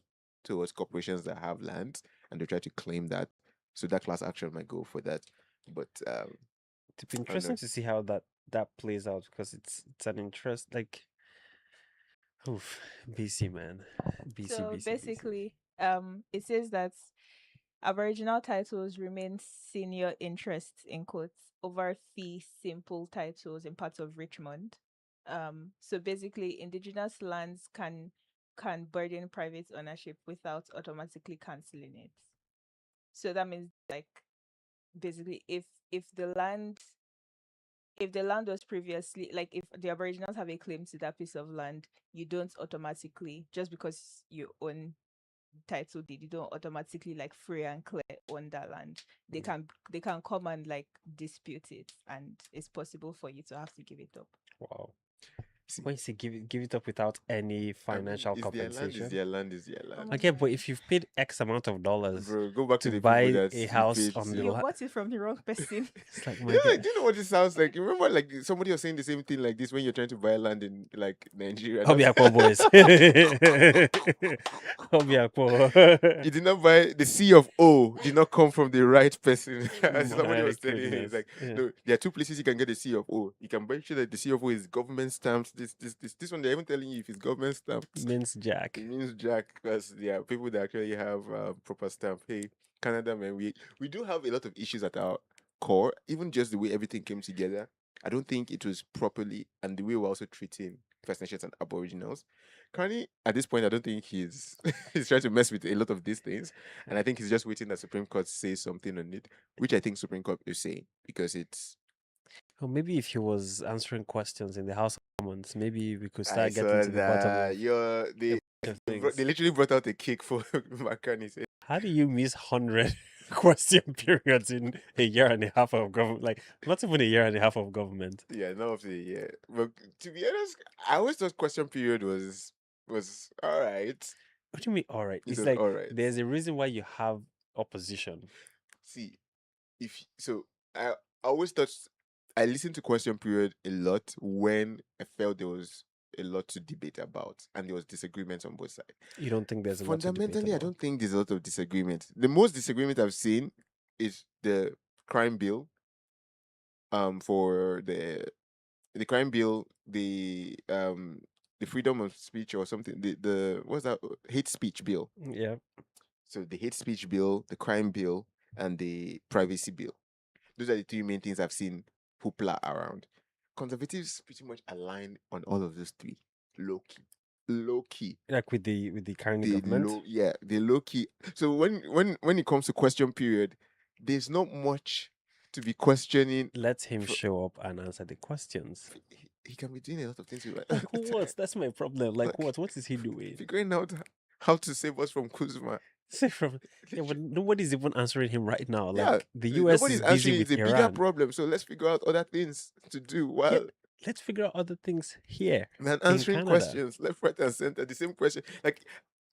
towards corporations that have land and they try to claim that. So that class action might go for that. But It'd be I don't know. interesting to see how that plays out because it's an interest like, oof, BC man, BC, So BC, BC. basically, it says that Aboriginal titles remain senior interests in quotes over fee simple titles in parts of Richmond. So basically, Indigenous lands can burden private ownership without automatically cancelling it. So that means like basically if the land was previously like if the Aboriginals have a claim to that piece of land, you don't automatically just because you own title deed, you don't automatically like free and clear on that land. They can come and like dispute it, and it's possible for you to have to give it up. Wow. See, When you say give it up without any I mean, financial it's their land, compensation. it's their land, it's their Oh land. my Okay, but God. if you've paid X amount of dollars Bro, go back to to the people buy that a you house paid. on the You land, bought it from the wrong person. it's like You my know, God. do you know what it sounds like? You remember, like somebody was saying the same thing like this when you're trying to buy land in like Nigeria. Hobby That's- Akpo boys. Hobby Akpo. You did not buy the C of O. Did not come from the right person. As somebody My was telling me, goodness. it's like Yeah. no, there are two places you can get the C of O. You can make sure that the C of O is government stamped. This one they're even telling you if it's government stamped. Means Jack. It means Jack because there are people that actually have proper stamp. Hey, Canada, man, we do have a lot of issues at our core. Even just the way everything came together, I don't think it was properly, and the way we're also treating First Nations and Aboriginals. Carney, at this point, I don't think he's he's trying to mess with a lot of these things, and I think he's just waiting that Supreme Court says something on it, which I think Supreme Court is saying because it's. Or maybe if he was answering questions in the House of Commons, maybe we could I start getting saw to the bottom that of you're a bunch of things. they literally brought out a cake for McCartney. How do you miss 100 question periods in a year and a half of government? Like, not even a year and a half of government. Yeah, none of the yeah. But to be honest, I always thought question period was all right. What do you mean, all right? It It's was like all right. there's a reason why you have opposition. See, if so, I always thought I listened to question period a lot when I felt there was a lot to debate about and there was disagreements on both sides. You don't think there's a lot to debate Fundamentally, I about? don't think there's a lot of disagreement. The most disagreement I've seen is the crime bill. For the crime bill, the freedom of speech or something, the what's that hate speech bill. Yeah. So the hate speech bill, the crime bill, and the privacy bill. Those are the three main things I've seen hoopla around. Conservatives pretty much align on all of those three. Low key. Low key. Like with the Carney The government. low yeah, the low key. So when it comes to question period, there's not much to be questioning. Let him show up and answer the questions. He can be doing a lot of things with Like what? That's my problem. Like Like, what is he doing? figuring out how to save us from Kuzma. Say from yeah, but nobody's even answering him right now. Yeah, Like the US nobody's is busy answering. with It's a bigger Iran. problem. So let's figure out other things to do Yeah, while let's figure out other things here man in answering Canada. questions left, right, and center. The same question. Like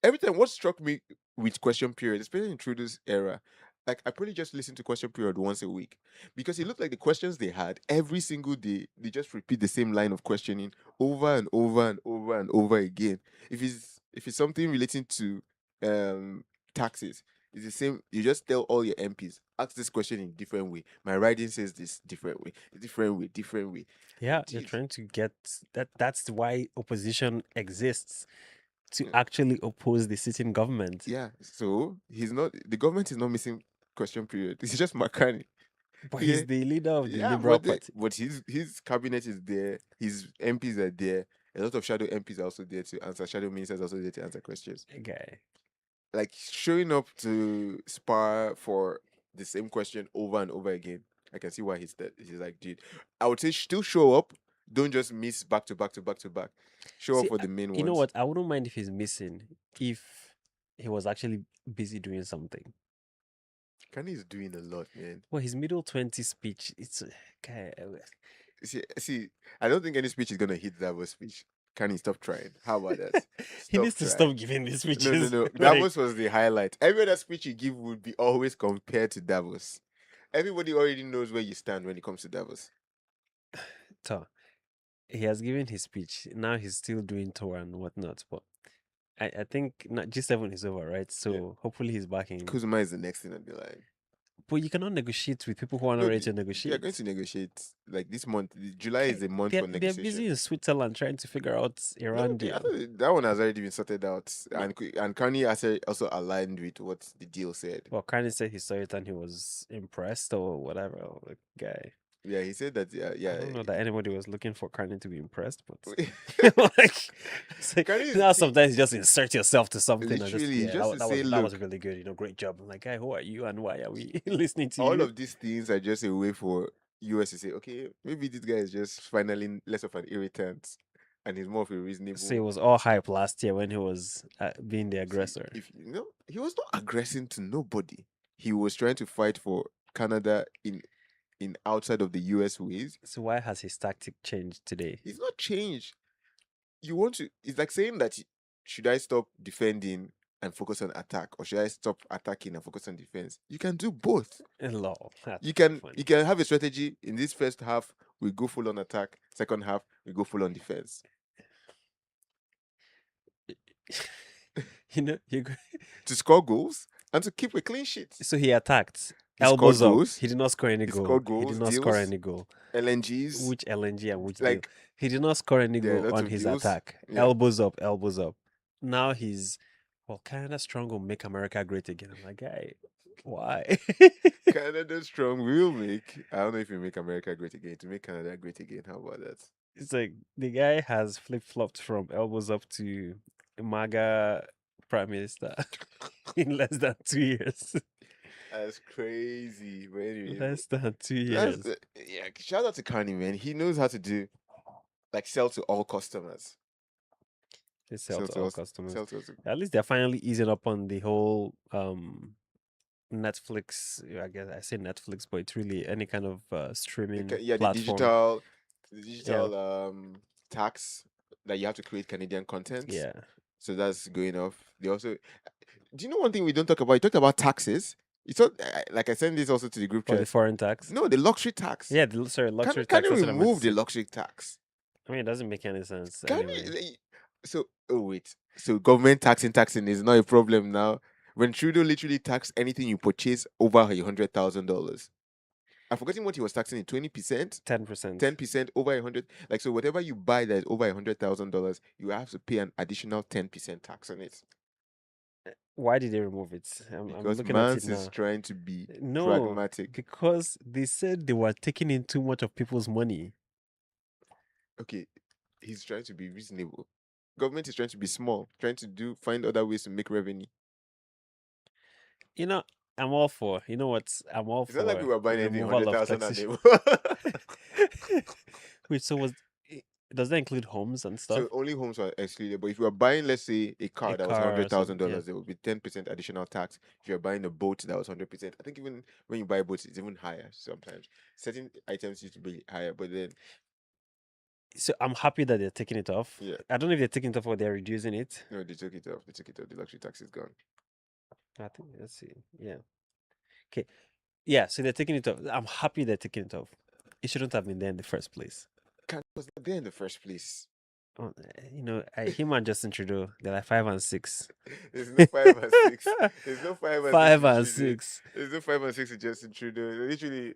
every time, what struck me with question period, especially in Trudeau's era, like I probably just listened to question period once a week because it looked like the questions they had every single day. They just repeat the same line of questioning over and over and over and over again. If it's something relating to taxes, it's the same. You just tell all your MPs ask this question in different way. My writing says this different way, different way, different way. Yeah, you're Jeez. trying to get that. That's why opposition exists to Yeah. actually oppose the sitting government. Yeah, so he's not. The government is not missing question period. It's just McCartney. But Yeah, he's the leader of the yeah, Liberal but Party. but his cabinet is there. His MPs are there. A lot of shadow MPs are also there to answer. Shadow ministers are also there to answer questions. Okay. Like showing up to spar for the same question over and over again. I can see why he's that. He's like, dude, I would say still show up. Don't just miss back to back to back to back. Show up See, for the main you know ones. what? I wouldn't mind if he's missing if he was actually busy doing something. Kanye is doing a lot, man. Well, his middle 20 speech, it's okay. See, I don't think any speech is gonna hit Davos speech. Can he stop trying? How about that? He needs to trying. stop giving these speeches. No. Like, Davos was the highlight. Every other speech you give would be always compared to Davos. Everybody already knows where you stand when it comes to Davos. so, he has given his speech. Now he's still doing tour and whatnot. But I think G7 is over, right? So hopefully he's back in. Kuzma is the next thing on the line. But you cannot negotiate with people who are not No, ready to They are negotiate. going to negotiate like this month. July is a month They're for busy negotiation. in Switzerland trying to figure out No, Iran I deal. thought that one has already been sorted out, and Kanye also aligned with what the deal said. Well, Carney said he saw it and he was impressed or whatever. The guy. Yeah, he said that. I don't know that anybody was looking for Carney to be impressed, but Yeah. like, it's like Carney is- now see, sometimes you just insert yourself to something and just literally, yeah, just to that say, was look, really good. Great job. I'm like, guy, who are you and why are we listening to all you? of these things are just a way for US to say, okay, maybe this guy is just finally less of an irritant and he's more of a So it reasonable. was all hype last year when he was being the See, aggressor. if you know, he was not aggressing to nobody. He was trying to fight for Canada in outside of the US ways. So why has his tactic changed today? He's not changed. You want to? It's like saying that should I stop defending and focus on attack, or should I stop attacking and focus on defense? You can do both. Lol, that's You can funny. you can have a strategy. In this first half, we go full on attack. Second half, we go full on defense. You know, To score goals and to keep a clean sheet. so he attacked. He scored Elbows up. goals. He did not score any He goal. scored He did goals, not score deals, any goal. LNGs. Which LNG and which deal? Like He did not score any there are goal lots on of his deals. attack. Yeah. Elbows up, elbows up. Now he's Canada strong will make America great again. I'm like, guy, why? Canada strong will make. I don't know if we make America great again. To make Canada great again, how about that? It's like the guy has flip flopped from elbows up to MAGA prime minister in less than 2 years. That's crazy. But anyway, Less than 2 that's, years. yeah. Shout out to Carney, man. He knows how to do like sell to all customers. They sell Sell to to all us. customers. Sell to us. At least they're finally easing up on the whole Netflix. I guess I say Netflix, but it's really any kind of streaming Yeah, platform. the digital tax that you have to create Canadian content. Yeah. So that's going off. They also, do you know one thing we don't talk about? You talked about taxes. You thought, like I sent this also to the group For the chat. foreign tax. No, the luxury tax. Yeah, sorry, luxury Can tax. you that's what I meant to remove the say. luxury tax? I mean, it doesn't make any sense. Can Anyway. you? So, oh wait. So government taxing is not a problem now. When Trudeau literally taxed anything you purchase over $100,000. I've forgotten what he was taxing in 20%, 10%. 10% over 100. Like, so whatever you buy that is over $100,000, you have to pay an additional 10% tax on it. Why did they remove it? I'm Because looking at it Mans is now. trying to be No, pragmatic. because they said they were taking in too much of people's money. Okay, he's trying to be reasonable. Government is trying to be small, trying to find other ways to make revenue. You know, I'm all for. You know what? I'm all It's for. not like we were buying anything removal of 100,000 and taxation. above. Wait, so does that include homes and stuff? So only homes are excluded. But if you are buying, let's say, a car that was car or something, $100,000, there will be 10% additional tax. If you're buying a boat that was 100%, I think even when you buy a boat, it's even higher sometimes. Certain items used to be higher, but then So I'm happy that they're taking it off. Yeah. I don't know if they're taking it off or they're reducing it. no, they took it off. They took it off. The luxury tax is gone. I think let's see. Yeah. Okay. Yeah, so they're taking it off. I'm happy they're taking it off. It shouldn't have been there in the first place. Was not there in the first place. You know, him and Justin Trudeau, they're like 5 and 6. There's no 5 and 6. There's no 5 and 6. 5 and in Trudeau. 6. There's no 5 and 6 in Justin Trudeau. Literally,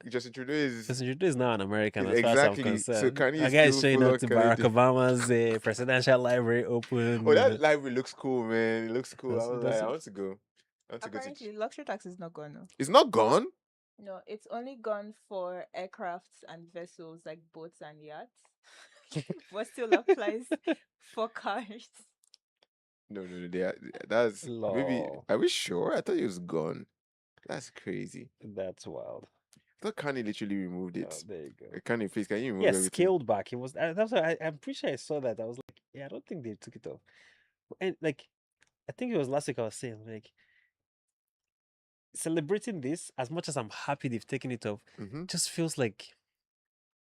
Justin Trudeau is Justin Trudeau is now an American, as far exactly. as I'm concerned. So Carney That is guy is still showing full up to on Barack Canadian. Obama's presidential library open. Oh, that library looks cool, man. It looks cool. Does I it? want to go. I want to go to. Apparently, luxury tax is not gone. No. It's not gone. No, it's only gone for aircrafts and vessels like boats and yachts, but still applies for cars. No. That's maybe. Lol. Are we sure? I thought it was gone. That's crazy. That's wild. I thought Carney literally removed it. Oh, there you go. Carney, please, can you remove Yeah, everything? scaled back. It was. That's why I'm pretty sure I saw that. I was like, yeah, I don't think they took it off. And like, I think it was last week I was saying like, celebrating this as much as I'm happy they've taken it off, Mhm. just feels like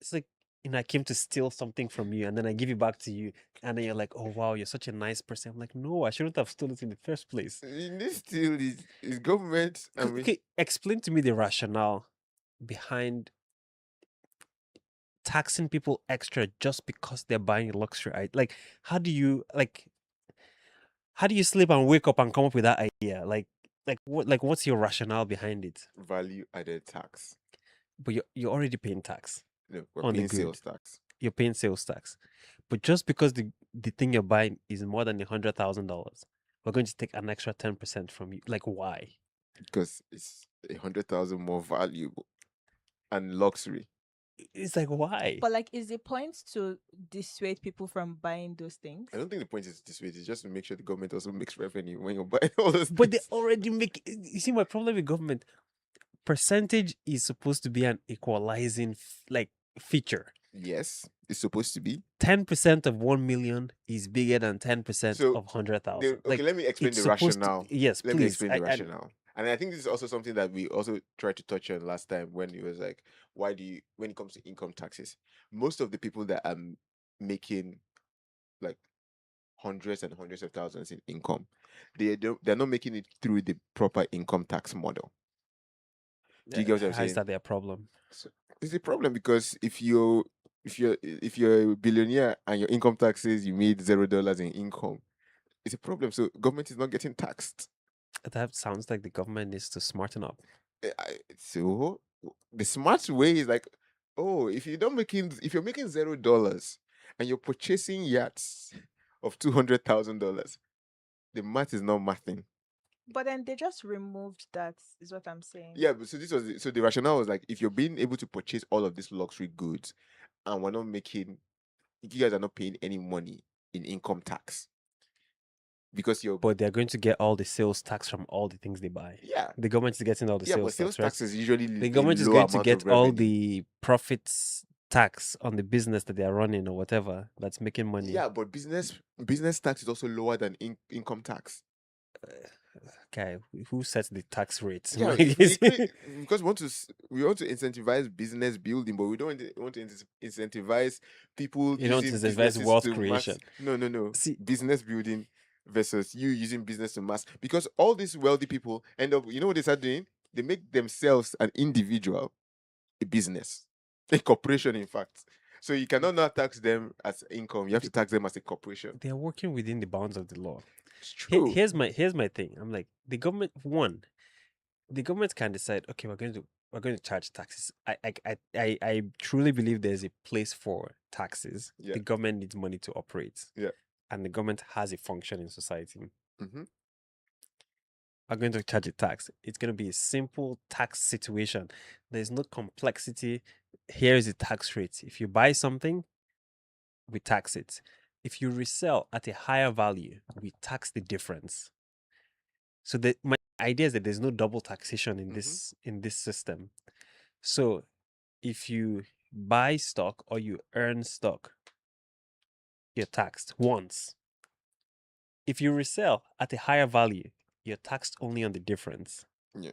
it's like I came to steal something from you and then I give it back to you, and then you're like, oh wow, you're such a nice person. I'm like, no, I shouldn't have stolen it in the first place. This still is government. I mean, Okay, explain to me the rationale behind taxing people extra just because they're buying luxury. Like, how do you sleep and wake up and come up with that idea? Like what's your rationale behind it? value added tax. But you're already paying tax. No, we're On the paying sales good. tax. You're paying sales tax. But just because the thing you're buying is more than $100,000, we're going to take an extra 10% from you. Like, why? Because it's 100,000 more valuable and luxury. It's like, why? But like, is the point to dissuade people from buying those things? I don't think the point is this way. It's just to make sure the government also makes revenue when you're buying all those But they things. already make. You see, my problem with government, percentage is supposed to be an equalizing feature. Yes. it's supposed to be. 10% of 1 million is bigger than 10% So of 100,000. okay, let me explain it's the supposed to. rationale. Yes, Let me please. explain the rationale. And I think this is also something that we also tried to touch on last time when it was like, why do you, when it comes to income taxes, most of the people that are making like hundreds and hundreds of thousands in income, they're not making it through the proper income tax model. Do you get what I'm How is saying? that their problem? So it's a problem because if you're a billionaire and your income tax says you made $0 in income, it's a problem. So government is not getting taxed. That sounds like the government needs to smarten up. So the smart way is like, oh, if you're making $0 and you're purchasing yachts of $200,000, the math is not mathing. But then they just removed that, is what I'm saying. Yeah, but so the rationale was like, if you're being able to purchase all of these luxury goods and you guys are not paying any money in income tax because But they're going to get all the sales tax from all the things they buy. yeah, The government is getting all the but sales sales tax, right? tax is usually The a government is low going to amount get of all revenue. the profits tax on the business that they are running or whatever that's making money. Yeah, but business tax is also lower than income tax. Okay, who sets the tax rates? Yeah, because we want to incentivize business building, but we don't want to incentivize people You don't using incentivize businesses wealth to creation. No. See, Business building versus you using business to mass. Because all these wealthy people end up, you know what they start doing? They make themselves an individual, a business, a corporation, in fact. So you cannot now tax them as income. You have to tax them as a corporation. they're working within the bounds of the law. It's true. Here's my thing. I'm like, the government can decide, okay, we're going to charge taxes. I truly believe there's a place for taxes. Yeah. The government needs money to operate. Yeah. And the government has a function in society. Mm-hmm. We're going to charge a tax. It's going to be a simple tax situation. There's no complexity. Here is the tax rate. If you buy something, we tax it. If you resell at a higher value, we tax the difference. So my idea is that there's no double taxation in this system. So if you buy stock or you earn stock, you're taxed once. If you resell at a higher value, you're taxed only on the difference. Yeah.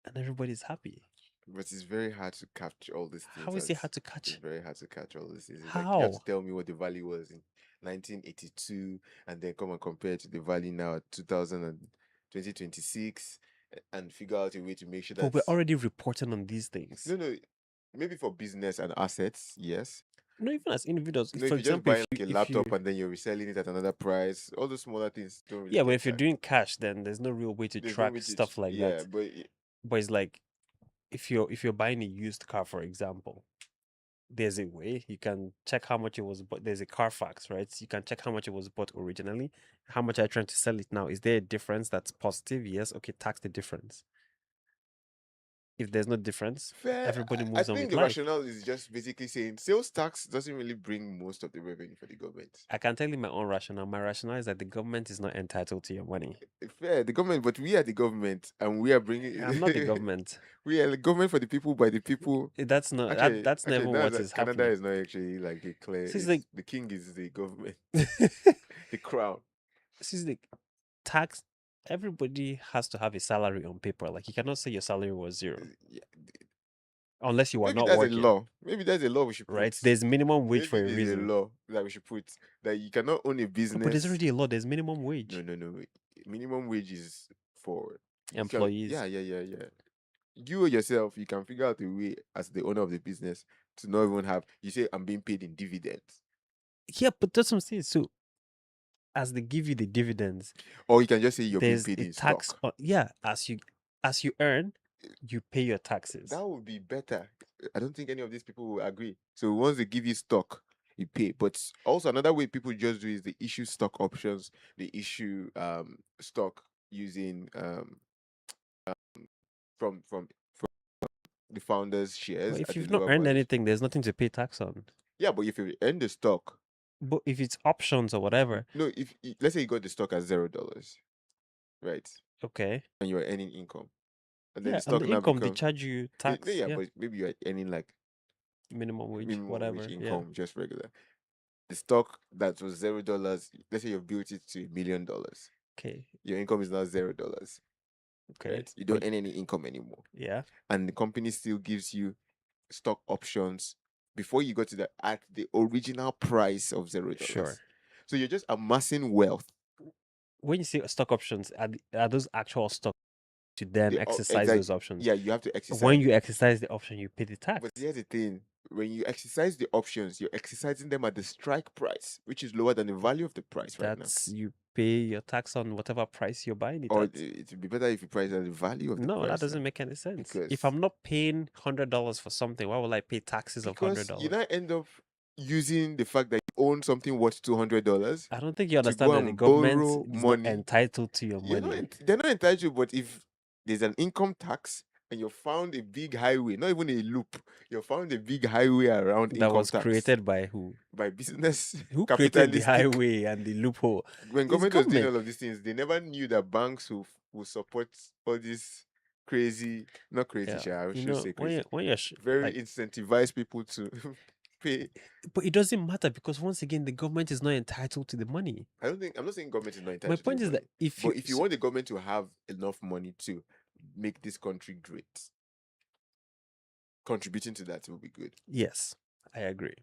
And everybody's happy. But it's very hard to capture all these things. How is it hard to catch? It's very hard to catch all these things. It's How? like you have to tell me what the value was in 1982 and then come and compare it to the value now at 2026 and figure out a way to make sure that. But we're already reporting on these things. No. Maybe for business and assets, yes. No, even as individuals. No, For if you're just example, buying like a laptop and then you're reselling it at another price, all those smaller things don't really. Yeah, but take if you're time. doing cash, then there's no real way to There's no track way to stuff like yeah, that. but it's like if you're buying a used car, for example, there's a way you can check how much it was bought. There's a Carfax, right? You can check how much it was bought originally. How much are you trying to sell it now? Is there a difference that's positive? Yes. Okay, tax the difference. If there's no difference, fair. everybody I moves on think with the life. rationale is just basically saying sales tax doesn't really bring most of the revenue for the government. I can tell you my own rationale. My rationale is that the government is not entitled to your money. Fair, the government, but we are the government, and we are bringing. I'm not the government. We are the government for the people, by the people. That's not. Actually, That's never what is Canada happening. is not actually like a clear. So it's like the king is the government, the crown. So it's like tax. Everybody has to have a salary on paper. Like you cannot say your salary was zero Yeah, unless you are maybe not that's working. a law. Maybe that's a law we should put. Right? There's minimum wage for a Maybe there's reason. a law that we should put that you cannot own a business. But there's already a law. There's minimum wage. No. Minimum wage is for Employees. Yeah. You yourself, you can figure out a way as the owner of the business to not even have. You say I'm being paid in dividends. Yeah, but that's what I'm saying. So, as they give you the dividends, or you can just say you're being there's paid a in tax. stock. Yeah, as you earn, you pay your taxes. That would be better. I don't think any of these people will agree. So once they give you stock, you pay. But also another way people just do is they issue stock options. They issue stock using from the founders' shares. But if at a you've not lower earned valuation. anything, there's nothing to pay tax on. Yeah, but if you earn the stock, But if it's options or whatever, no, let's say you got the stock at $0, right? okay. And you're earning income, and then Yeah, the stock on the now income they becomes charge you tax. yeah, Yeah. but maybe you're earning like minimum wage, minimum whatever. wage Yeah. income, just regular. The stock that was $0, let's say you've built it to $1 million. Okay. Your income is now $0. Okay. Right? You don't But earn any income anymore. yeah. And the company still gives you stock options before you go to at the original price of $0. Sure. So you're just amassing wealth. When you say stock options, are those actual stock to then exercise those options? Yeah, you have to exercise. When you exercise the option, you pay the tax. But here's the thing: when you exercise the options, you're exercising them at the strike price, which is lower than the value of the price right now. That's you pay your tax on whatever price you're buying it Or at. it would be better if you price at the value of the No, price. that doesn't make any sense. Because If I'm not paying $100 for something, why will I pay taxes of because $100? you now end up using the fact that you own something worth $200. I don't think you to understand go that the and government borrow is money. not entitled to your You're money. they're not entitled, but if there's an income tax and you found a big highway, not even a loop, you found a big highway around That income was tax created by who? by business Who created the capitalistic. highway and the loophole? When It's government was doing government. all of these things, they never knew that banks will support all these crazy, not crazy, Yeah, I you should know, say when crazy, you're very like, incentivize people to pay. but it doesn't matter because once again, the government is not entitled to the money. I'm not saying government is not My entitled to point the is money, that if but you if you want the government to have enough money to make this country great, contributing to that will be good. yes, I agree.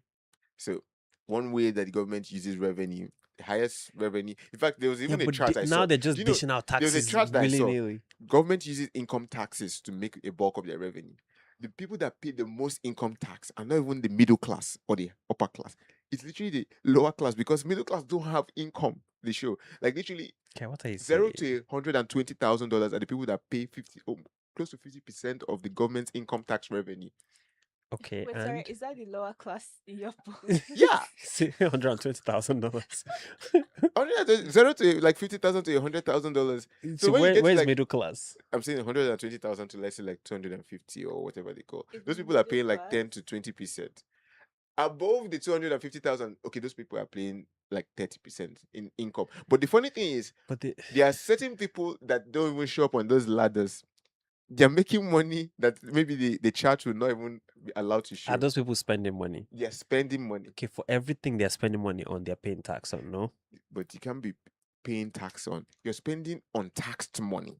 So one way that the government uses revenue, the highest revenue. In fact, there was even a but chart I now saw. they're just Do you know, dishing out there was a taxes chart that I saw. willy-nilly. Government uses income taxes to make a bulk of their revenue. The people that pay the most income tax are not even the middle class or the upper class. It's literally the lower class because middle class don't have income. They show like literally Okay, what are you 0 saying? to $120,000 are the people that pay close to 50% of the government's income tax revenue. Okay, Wait, and sorry, is that the lower class in your book? Yeah, $120,000. 0 to like 50,000 to $100,000. So when you get to where's like, middle class? I'm saying 120,000 to let's say like 250 or whatever they call. Is Those people are middle paying like class? 10 to 20%. Above the 250,000, okay, those people are paying like 30% in income. But the funny thing is, But there are certain people that don't even show up on those ladders. They're making money that maybe the church will not even be allowed to show. are those people spending money? They're spending money. Okay, for everything they're spending money on, they're paying tax on, no? But you can't be paying tax on. You're spending untaxed money.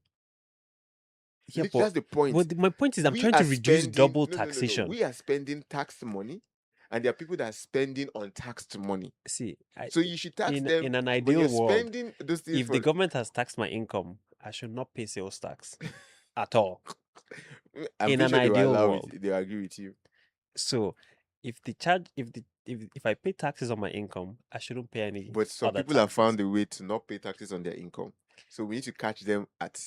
Yeah, but That's the point. But my point is, I'm We trying are to reduce spending- double no. taxation. We are spending taxed money, and there are people that are spending untaxed money. See, So you should tax them in an when ideal you're world, spending those things if for. the government has taxed my income, I should not pay sales tax at all. I'm in pretty an sure they will ideal allow world. it. They will agree with you. So, if the charge, if I pay taxes on my income, I shouldn't pay any. But some other people have taxes. found a way to not pay taxes on their income. So we need to catch them at.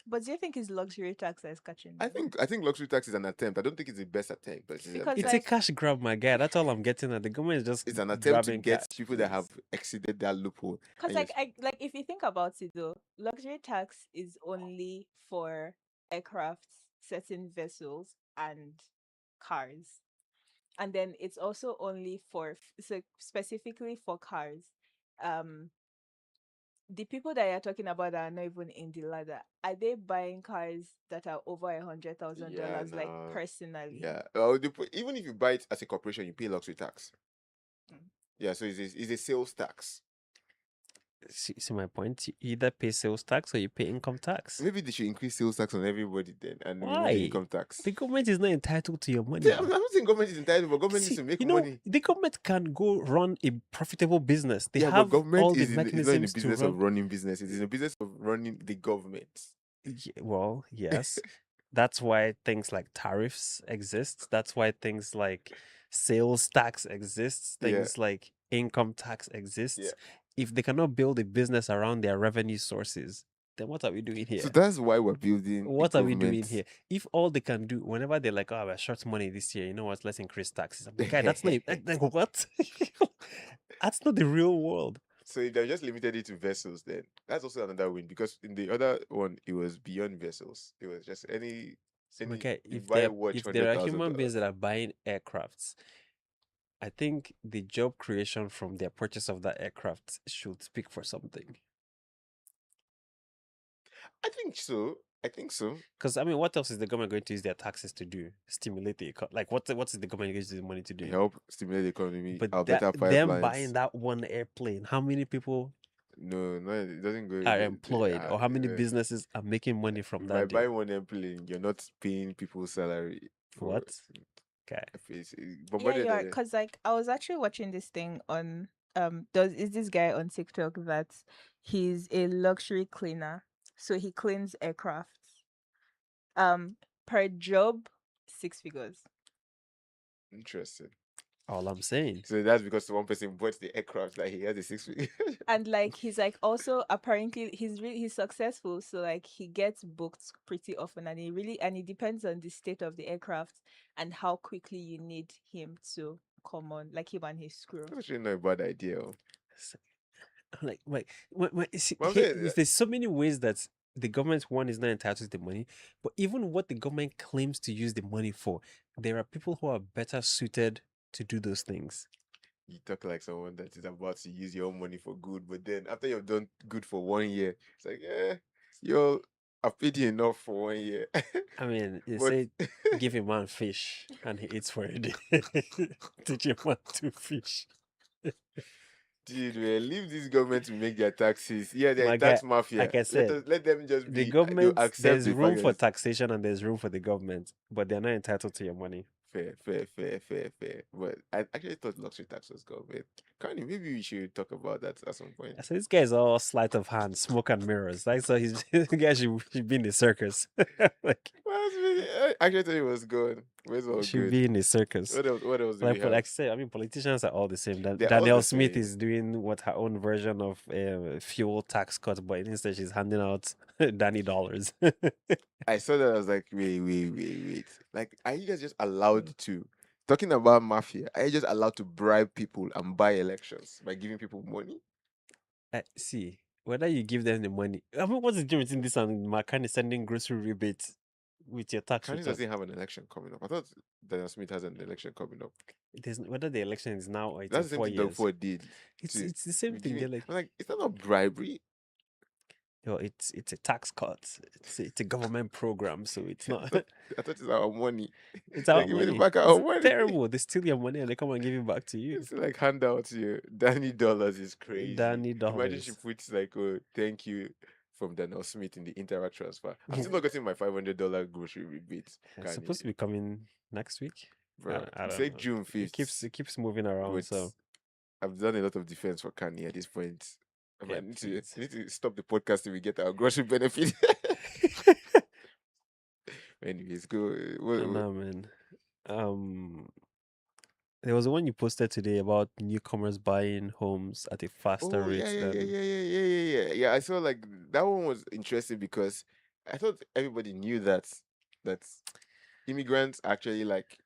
But do you think it's luxury tax that is catching I them? think luxury tax is an attempt. I don't think it's the best attempt, but Because, It's a like- cash grab, my guy. That's all I'm getting at. The government is just it's an attempt to grabbing get cash, people that please. have exceeded that loophole. Because And like if you think about it though, luxury tax is only for aircrafts, certain vessels, and cars, and then it's also only for so specifically for cars. The people that you're talking about that are not even in the ladder, are they buying cars that are over $100,000 like no. personally? Yeah. Even if you buy it as a corporation, you pay luxury tax. Mm. Yeah, so it's a sales tax. See my point? You either pay sales tax or you pay income tax. Maybe they should increase sales tax on everybody then and remove Why? the income tax. The government is not entitled to your money. Yeah, I'm not saying government is entitled, but government needs See, to make you know, money. the government can go run a profitable business. They Yeah, but have government all the is not in the mechanisms to business run. of running business. It is in the business of running the government. Well, yes. That's why things like tariffs exist. That's why things like sales tax exists. Yeah. Things like income tax exists. Yeah. If they cannot build a business around their revenue sources, then what are we doing here? So that's why we're building. What are we doing here? If all they can do, whenever they're like, "Oh, we're short money this year," you know what? Let's increase taxes. I'm like, guy, that's not like, what? That's not the real world. So if they're just limited it to vessels, then that's also another win because in the other one it was beyond vessels. It was just any. Okay, you if buy a there watch, if there are $100,000. human beings that are buying aircrafts, I think the job creation from their purchase of that aircraft should speak for something. I think so. I think so. Because I mean, what else is the government going to use their taxes to do? Stimulate the like what is the government going to use the money to do? Help stimulate the economy. But Our that better them pipelines. buying that one airplane, how many people No, it doesn't go. are employed, or how many businesses are making money from by that deal? buying one airplane, you're not paying people's salary for What? Okay. face. Yeah, Bombarded you are. Cause like I was actually watching this thing on is this guy on TikTok that he's a luxury cleaner, so he cleans aircraft. Per job, 6 figures. Interesting. All I'm saying. So that's because one person bought the aircraft, like he has a 6 week. And like he's like also apparently he's successful, so like he gets booked pretty often, and it depends on the state of the aircraft and how quickly you need him to come on, like him and his crew. That's actually not a bad idea. Like, see, But I'm saying, there's so many ways that the government one is not entitled to the money, but even what the government claims to use the money for, there are people who are better suited to do those things. you talk like someone that is about to use your own money for good, but then after you've done good for 1 year, it's like, I've paid you enough for 1 year. I mean, you But say give a man fish and he eats for a day. Teach a man to fish. dude, man, leave this government to make their taxes. Yeah, they're My a tax guy, mafia. like I said, Let them just the be. They'll government, accept there's the room for fact that taxation and there's room for the government, but they're not entitled to your money. fair. But I actually thought luxury tax was government. Carney, maybe we should talk about that at some point. So this guy is all sleight of hand, smoke and mirrors. Like, so this guy should be in the circus. Like, I actually thought it was good. Where's all should good? be in the circus. What else do Like, we but have? like I say, I mean, politicians are all the same. They're all Danielle the Smith same. is doing what her own version of fuel tax cut, but instead she's handing out Danny dollars. I saw that. I was like, wait. Like, are you guys just allowed to? Talking about mafia, are you just allowed to bribe people and buy elections by giving people money? See, whether you give them the money. I mean, what's the difference in this and McCartney sending grocery rebates with your tax Carney return? doesn't have an election coming up. I thought Daniel Smith has an election coming up. Whether the election is now or it's That's in the same 4 thing Doug years. Ford did. It's the same thing. They're like, I'm like, is that not bribery? it's a tax cut. It's a government program, so it's not. I thought it's our money. It's our Like, give it money. back our It's money. terrible. They steal your money and they come and give it back to you. It's like handouts here. Danny Dollars is crazy. Danny Imagine she dollars. puts like, oh, thank you from Daniel Smith in the Interact transfer. I'm still not getting my $500 grocery rebate. It's supposed to be coming next week. Bro, I don't say know. June 5th. It keeps moving around. But So I've done a lot of defense for Kanye at this point. I Yeah, need to stop the podcast till we get our grocery benefit. Anyways, go. I don't know, man. There was one you posted today about newcomers buying homes at a faster Oh rate than yeah. I saw like that one was interesting because I thought everybody knew that immigrants actually like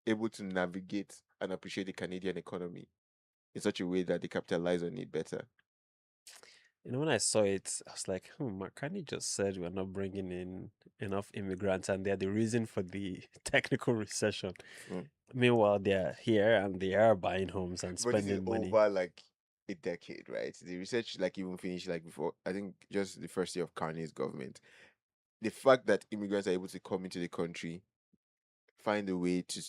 able to navigate and appreciate the Canadian economy in such a way that they capitalize on it better. when I saw it, I was like, Carney just said we're not bringing in enough immigrants and they're the reason for the technical recession. Mm. Meanwhile, they're here and they are buying homes and But this is spending money. over like a decade, right? The research like even finished like before I think just the first year of Carney's government. The fact that immigrants are able to come into the country, find a way to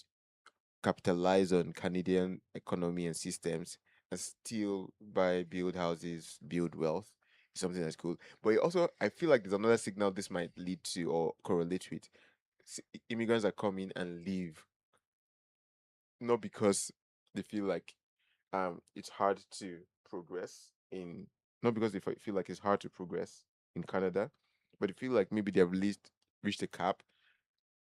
capitalize on Canadian economy and systems, and still buy, build houses, build wealth is something that's cool. But also, I feel like there's another signal this might lead to or correlate with. Immigrants are coming and leave, not because they feel like it's hard to progress in, not because they feel like it's hard to progress in Canada, but they feel like maybe they have reached a cap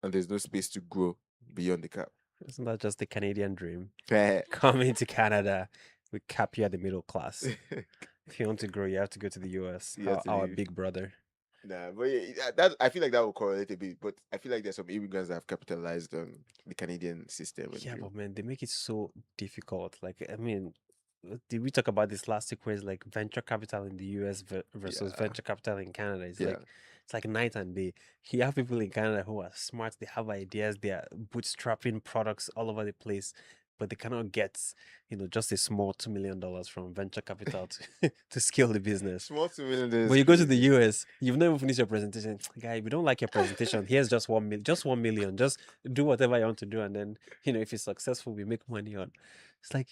and there's no space to grow beyond the cap. Isn't that just the Canadian dream? Fair. Coming to Canada, we cap you at the middle class. If you want to grow, you have to go to the US. You have to Our leave. big brother. Nah, but that I feel like that will correlate a bit. But I feel like there's some immigrants that have capitalized on the Canadian system. Yeah, but man, they make it so difficult. Like, I mean, did we talk about this last week where it's like venture capital in the US versus Yeah. venture capital in Canada? Yeah. It's like night and day. You have people in Canada who are smart, they have ideas, they are bootstrapping products all over the place. but they cannot get, just a small $2 million from venture capital to scale the business. Small to million But you go to the US, you've never finished your presentation. Guy, we don't like your presentation. Here's just 1 million, just 1 million. Just do whatever you want to do, and then if it's successful, we make money on. It's like,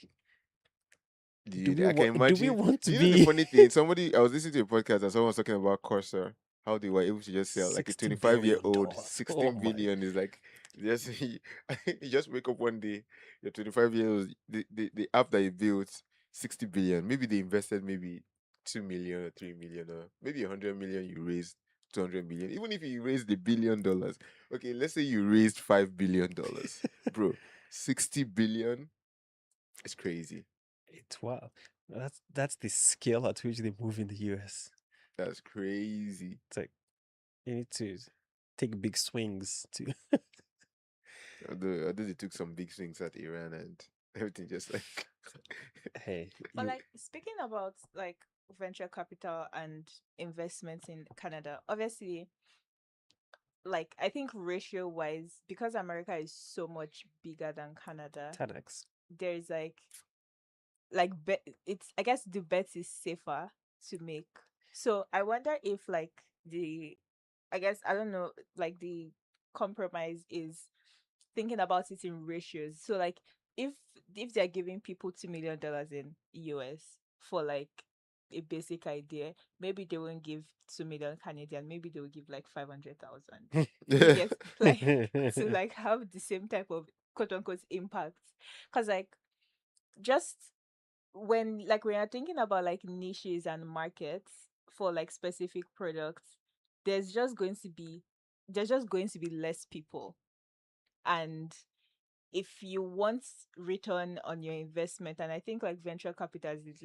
Dude, I can do we imagine. want to You know the be funny thing? I was listening to a podcast and someone was talking about Corsair, how they were able to just sell like a $60 25-year-old, billion? Oh 16 my. billion is like just you just wake up one day, you're 25 years old, the app that you built 60 billion. Maybe they invested maybe 2 million or 3 million or maybe 100 million you raised 200 million. Even if you raised $1 billion, okay, let's say you raised $5 billion, bro, 60 billion is crazy. It's wow. That's the scale at which they move in the US. That's crazy. It's like you need to take big swings to. Although they took some big swings at Iran and everything just like Hey, But you, like speaking about like venture capital and investments in Canada, obviously, like I think ratio wise, because America is so much bigger than Canada, 10x. there's it's, I guess the bet is safer to make. So I wonder if like I guess I don't know, like the compromise is thinking about it in ratios. So like if they're giving people $2 million in US for like a basic idea, maybe they won't give 2 million Canadian, maybe they will give like 500,000. You get like to like have the same type of quote unquote impact. Cause like just when you're thinking about like niches and markets for like specific products, there's just going to be less people. And if you want return on your investment, and I think like venture capital is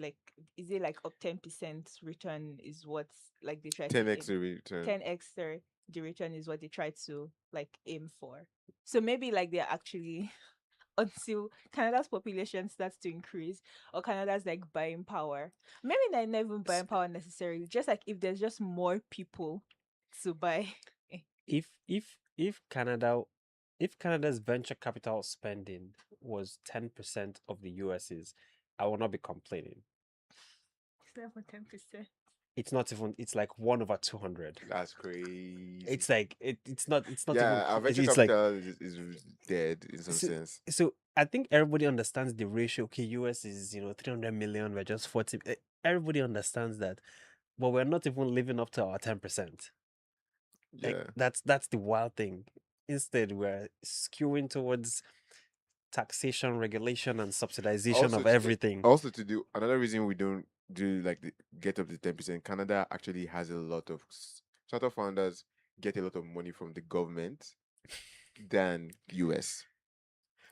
it like up 10% return is what like they try to 10x aim. return. 10x the return is what they try to like aim for. So maybe like they're actually until Canada's population starts to increase or Canada's like buying power. Maybe they're not even buying power necessarily. Just like if there's just more people to buy. If Canada's venture capital spending was 10% of the US's, I will not be complaining. It's not for 10%. It's not even. It's like 1/200. That's crazy. It's like it's not. It's not yeah, even. our venture It's like capital is dead in some so, sense. so. I think everybody understands the ratio. Okay, US is 300 million. We're just 40. Everybody understands that, but we're not even living up to our 10%. Like Yeah. that's the wild thing. Instead, we're skewing towards taxation, regulation, and subsidization Also of to, everything. also to do another reason we don't do like get up to 10%. Canada actually has a lot of startup founders get a lot of money from the government than US.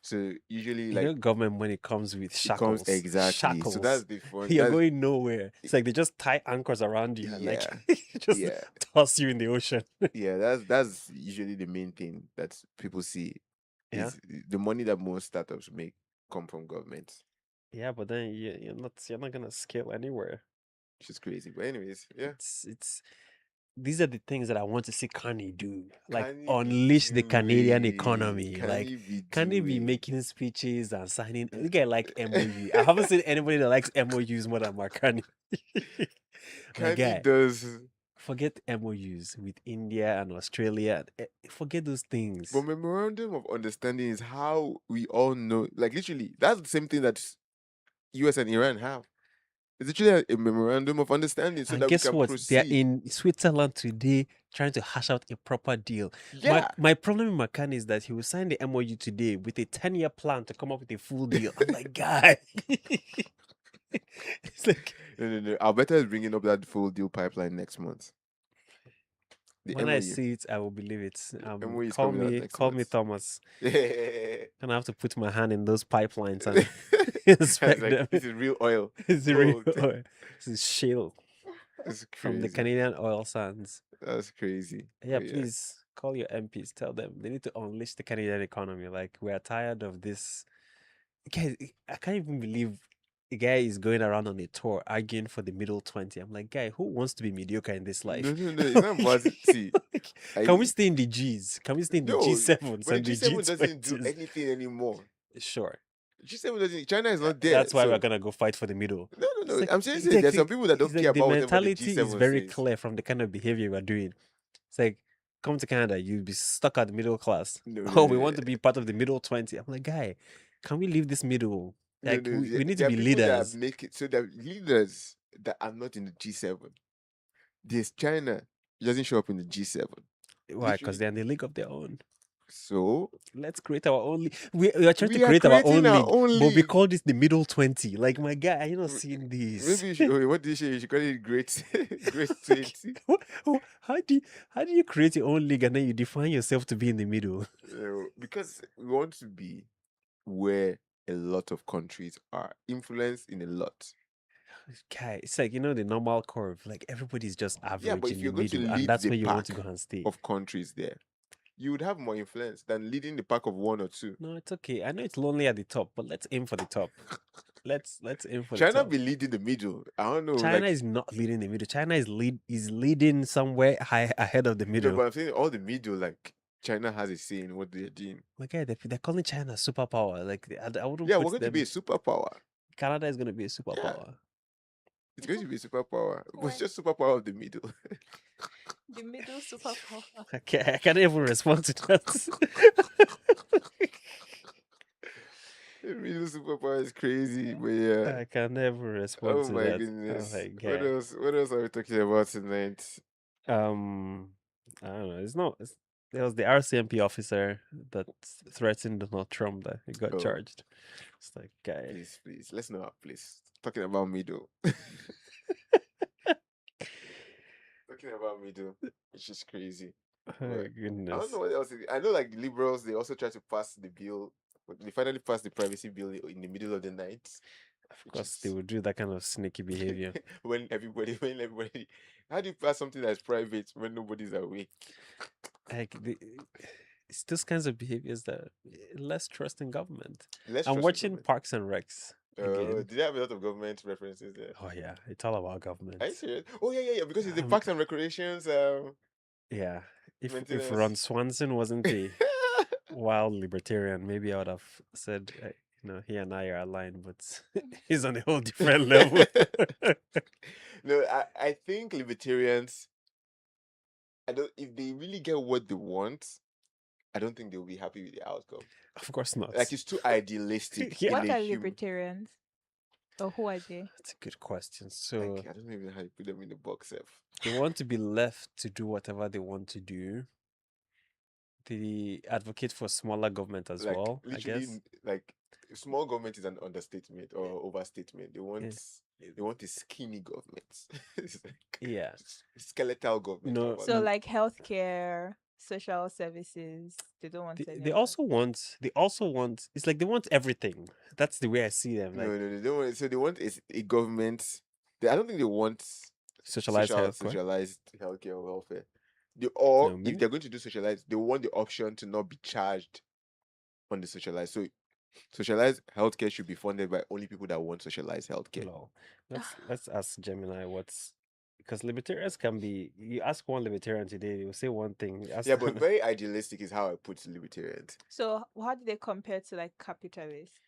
So usually like Government money comes with it comes shackles. exactly. So that's Shackles. the fun. You're That's going nowhere. It's like they just tie anchors around you and like yeah, just yeah, toss you in the ocean. yeah. That's usually the main thing that people see Yeah. is the money that most startups make come from government, Yeah, but then you're not gonna scale anywhere. which is crazy. But anyways, yeah. It's these are the things that I want to see Carney do. Like Can he be unleash the Canadian doing? economy. Can Like he be can he be doing? making speeches and signing? Look at like MOU. I haven't seen anybody that likes MOUs more than Mark Carney. My Can he guy, does? forget MOUs with India and Australia. Forget those things. But memorandum of understanding is how we all know. Like literally, that's the same thing that US and Iran have. It's literally a memorandum of understanding so And that we guess can what? They're proceed. in Switzerland today trying to hash out a proper deal. Yeah. My problem with McCann is that he will sign the MOU today with a 10-year plan to come up with a full deal. I'm like, guy. It's like No. Alberta is bringing up that full deal pipeline next month. The when I MOU. see it, I will believe it. MOU is Call coming out me next month. Thomas. Yeah. And I have to put my hand in those pipelines and inspect like, them. this is real oil. It's real Gold. oil. This is shale That's from the crazy. Canadian oil sands. That's crazy. Yeah, But yeah. please call your MPs. Tell them they need to unleash the Canadian economy. Like we are tired of this. Guys, I can't even believe the guy is going around on a tour arguing for the middle 20. I'm like, guy, who wants to be mediocre in this life? No. It's not about see. Can we stay in the Gs? Can we stay in the No, G7s but and the the G7 doesn't do G20s? anything anymore. Sure. G7 doesn't. China is not there. That's why So we're gonna go fight for the middle. No. It's I'm saying it's like there's some people that don't care the about whatever the mentality is G7 very says. clear from the kind of behavior we're doing. It's like, come to Canada, you'll be stuck at the middle class. No, Oh, we want to be part of the middle 20. I'm like, guy, can we leave this middle? Like, no. we need to There are be people that leaders. make it. So there are leaders that are not in the G7. There's China. It doesn't show up in the G7. Why? Because Literally. they're in the league of their own. So Let's create our own league. We are trying to we are create our creating own our league, own but we league. call this the middle 20. Like, my guy, are you not seeing this? Maybe you should, what did you say? You should call it great, great 20. How do you create your own league and then you define yourself to be in the middle? Because we want to be where a lot of countries are influenced in a lot. Guy, it's like, the normal curve. Like, everybody's just average but in if the you're going to middle, and lead that's the where you want to pack go and stay. of countries there, you would have more influence than leading the pack of one or two. No, it's okay. I know it's lonely at the top, but let's aim for the top. Let's aim for the China top. be leading the middle. I don't know. China like, is not leading the middle. China is leading somewhere high ahead of the no, middle. but I'm saying all the middle, like China has a say in what they're doing. Like, yeah, they're calling China a superpower. Like, I wouldn't Yeah, put we're going to be a superpower. Canada is going to be a Yeah, superpower. it's going to be a superpower. But When it's just superpower of the middle. the middle superpower. I can't even respond to that. The middle superpower is crazy, but yeah. I can never respond Oh to my that. goodness. Oh my What god. else? What else are we talking about tonight? I don't know. There was the RCMP officer that threatened Donald Trump that he got Oh, charged. It's like, guy. please. Let's know, please. Talking about middle. Talking about middle. It's just crazy. Oh But I don't goodness. know what else. I know, like the liberals, they also try to pass the bill. But they finally passed the privacy bill in the middle of the night. Of Which course, they is would do that kind of sneaky behavior. when everybody, how do you pass something that's private when nobody's awake? Like, it's those kinds of behaviors that less trust in government. Less I'm trust in watching government. Parks and Recs again. Did they have a lot of government references there? Oh yeah, it's all about Are you government. serious? Oh yeah. Because it's the Um, Parks and Recreations yeah. If maintenance. Ron Swanson wasn't a wild libertarian, maybe I would have said, he and I are aligned, but he's on a whole different level. No, I think libertarians, if they really get what they want, I don't think they'll be happy with the outcome. Of course not. Like, it's too idealistic. Yeah. What in a are human. libertarians? Or who are they? That's a good question. So Like, I don't even know how you put them in the box. they want to be left to do whatever they want to do. They advocate for smaller government as Like, well, I literally, guess. like, small government is an understatement or overstatement. They want a skinny government. It's like Yeah. skeletal government. No, How about So that? like healthcare, social services, they don't want any They of also want it's like they want everything. That's the way I see them. Like, No, they don't want. So they want a government. I don't think they want socialized healthcare. socialized healthcare or welfare. Or No, if maybe they're going to do socialized, they want the option to not be charged on the socialized. So socialized healthcare should be funded by only people that want socialized healthcare. no. Let's ask Gemini because libertarians can be. You ask one libertarian today, they will say one thing. Yeah, but very idealistic is how I put libertarians. So how do they compare to like capitalists?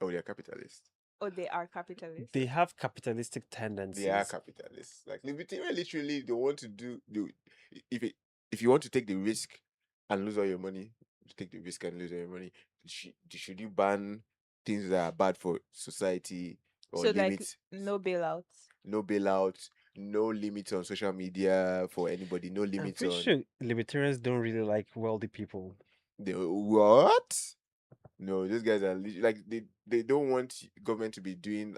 Oh, they're capitalists. Or they are capitalists? They have capitalistic tendencies. They are capitalists. Like libertarian, literally, they want to do if you want to take the risk and lose all your money, you take the risk and lose all your money. Should you ban things that are bad for society or So like limit no bailouts. no bailouts, no limits on social media for anybody, no I'm limits pretty on sure libertarians don't really like wealthy people. the what? No, those guys are like they don't want government to be doing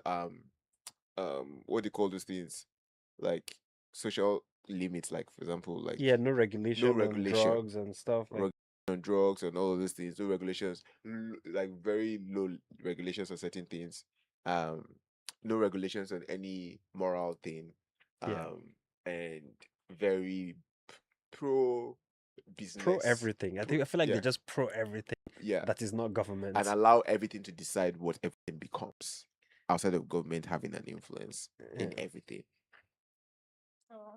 what they call those things, like social limits, like for example, like Yeah, no regulation on regulation. drugs and stuff. Like, On drugs and all of those things, no regulations, like very low regulations on certain things, no regulations on any moral thing, yeah, and very pro business, pro everything. I feel like yeah, they're just pro everything yeah, that is not government. and allow everything to decide what everything becomes outside of government having an influence in Yeah. everything. Oh.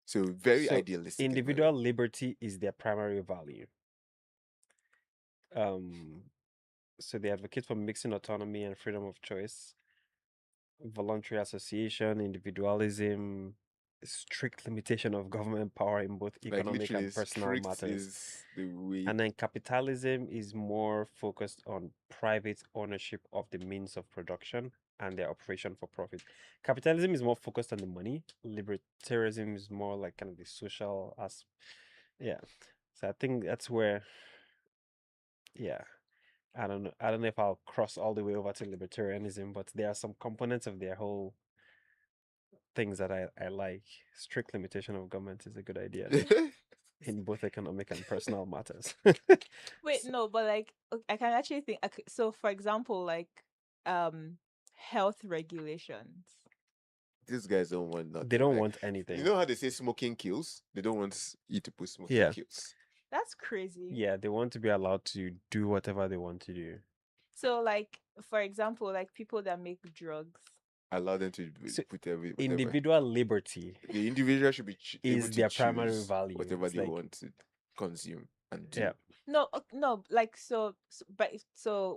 So very So idealistic. in my individual view. liberty is their primary value. So they advocate for mixing autonomy and freedom of choice, voluntary association, individualism, strict limitation of government power in both Like economic literally, and personal strict matters. is the way. And then capitalism is more focused on private ownership of the means of production and their operation for profit. Capitalism is more focused on the money. Libertarianism is more like kind of the social as yeah. So I think that's where yeah. I don't know if I'll cross all the way over to libertarianism, but there are some components of their whole things that I like. Strict limitation of government is a good idea in both economic and personal matters. Wait, So- no, but like I can actually think. So, for example, like um, health regulations. These guys don't want they nothing. don't Like, want you anything. know how they say smoking kills? They don't want you to put smoking Yeah. kills. That's crazy. Yeah, they want to be allowed to do whatever they want to do. So, like, for example, like people that make drugs. Allow them to So put whatever. individual liberty The individual should be able is to their primary choose value. whatever It's they like want to consume and do. yeah, No, no, like so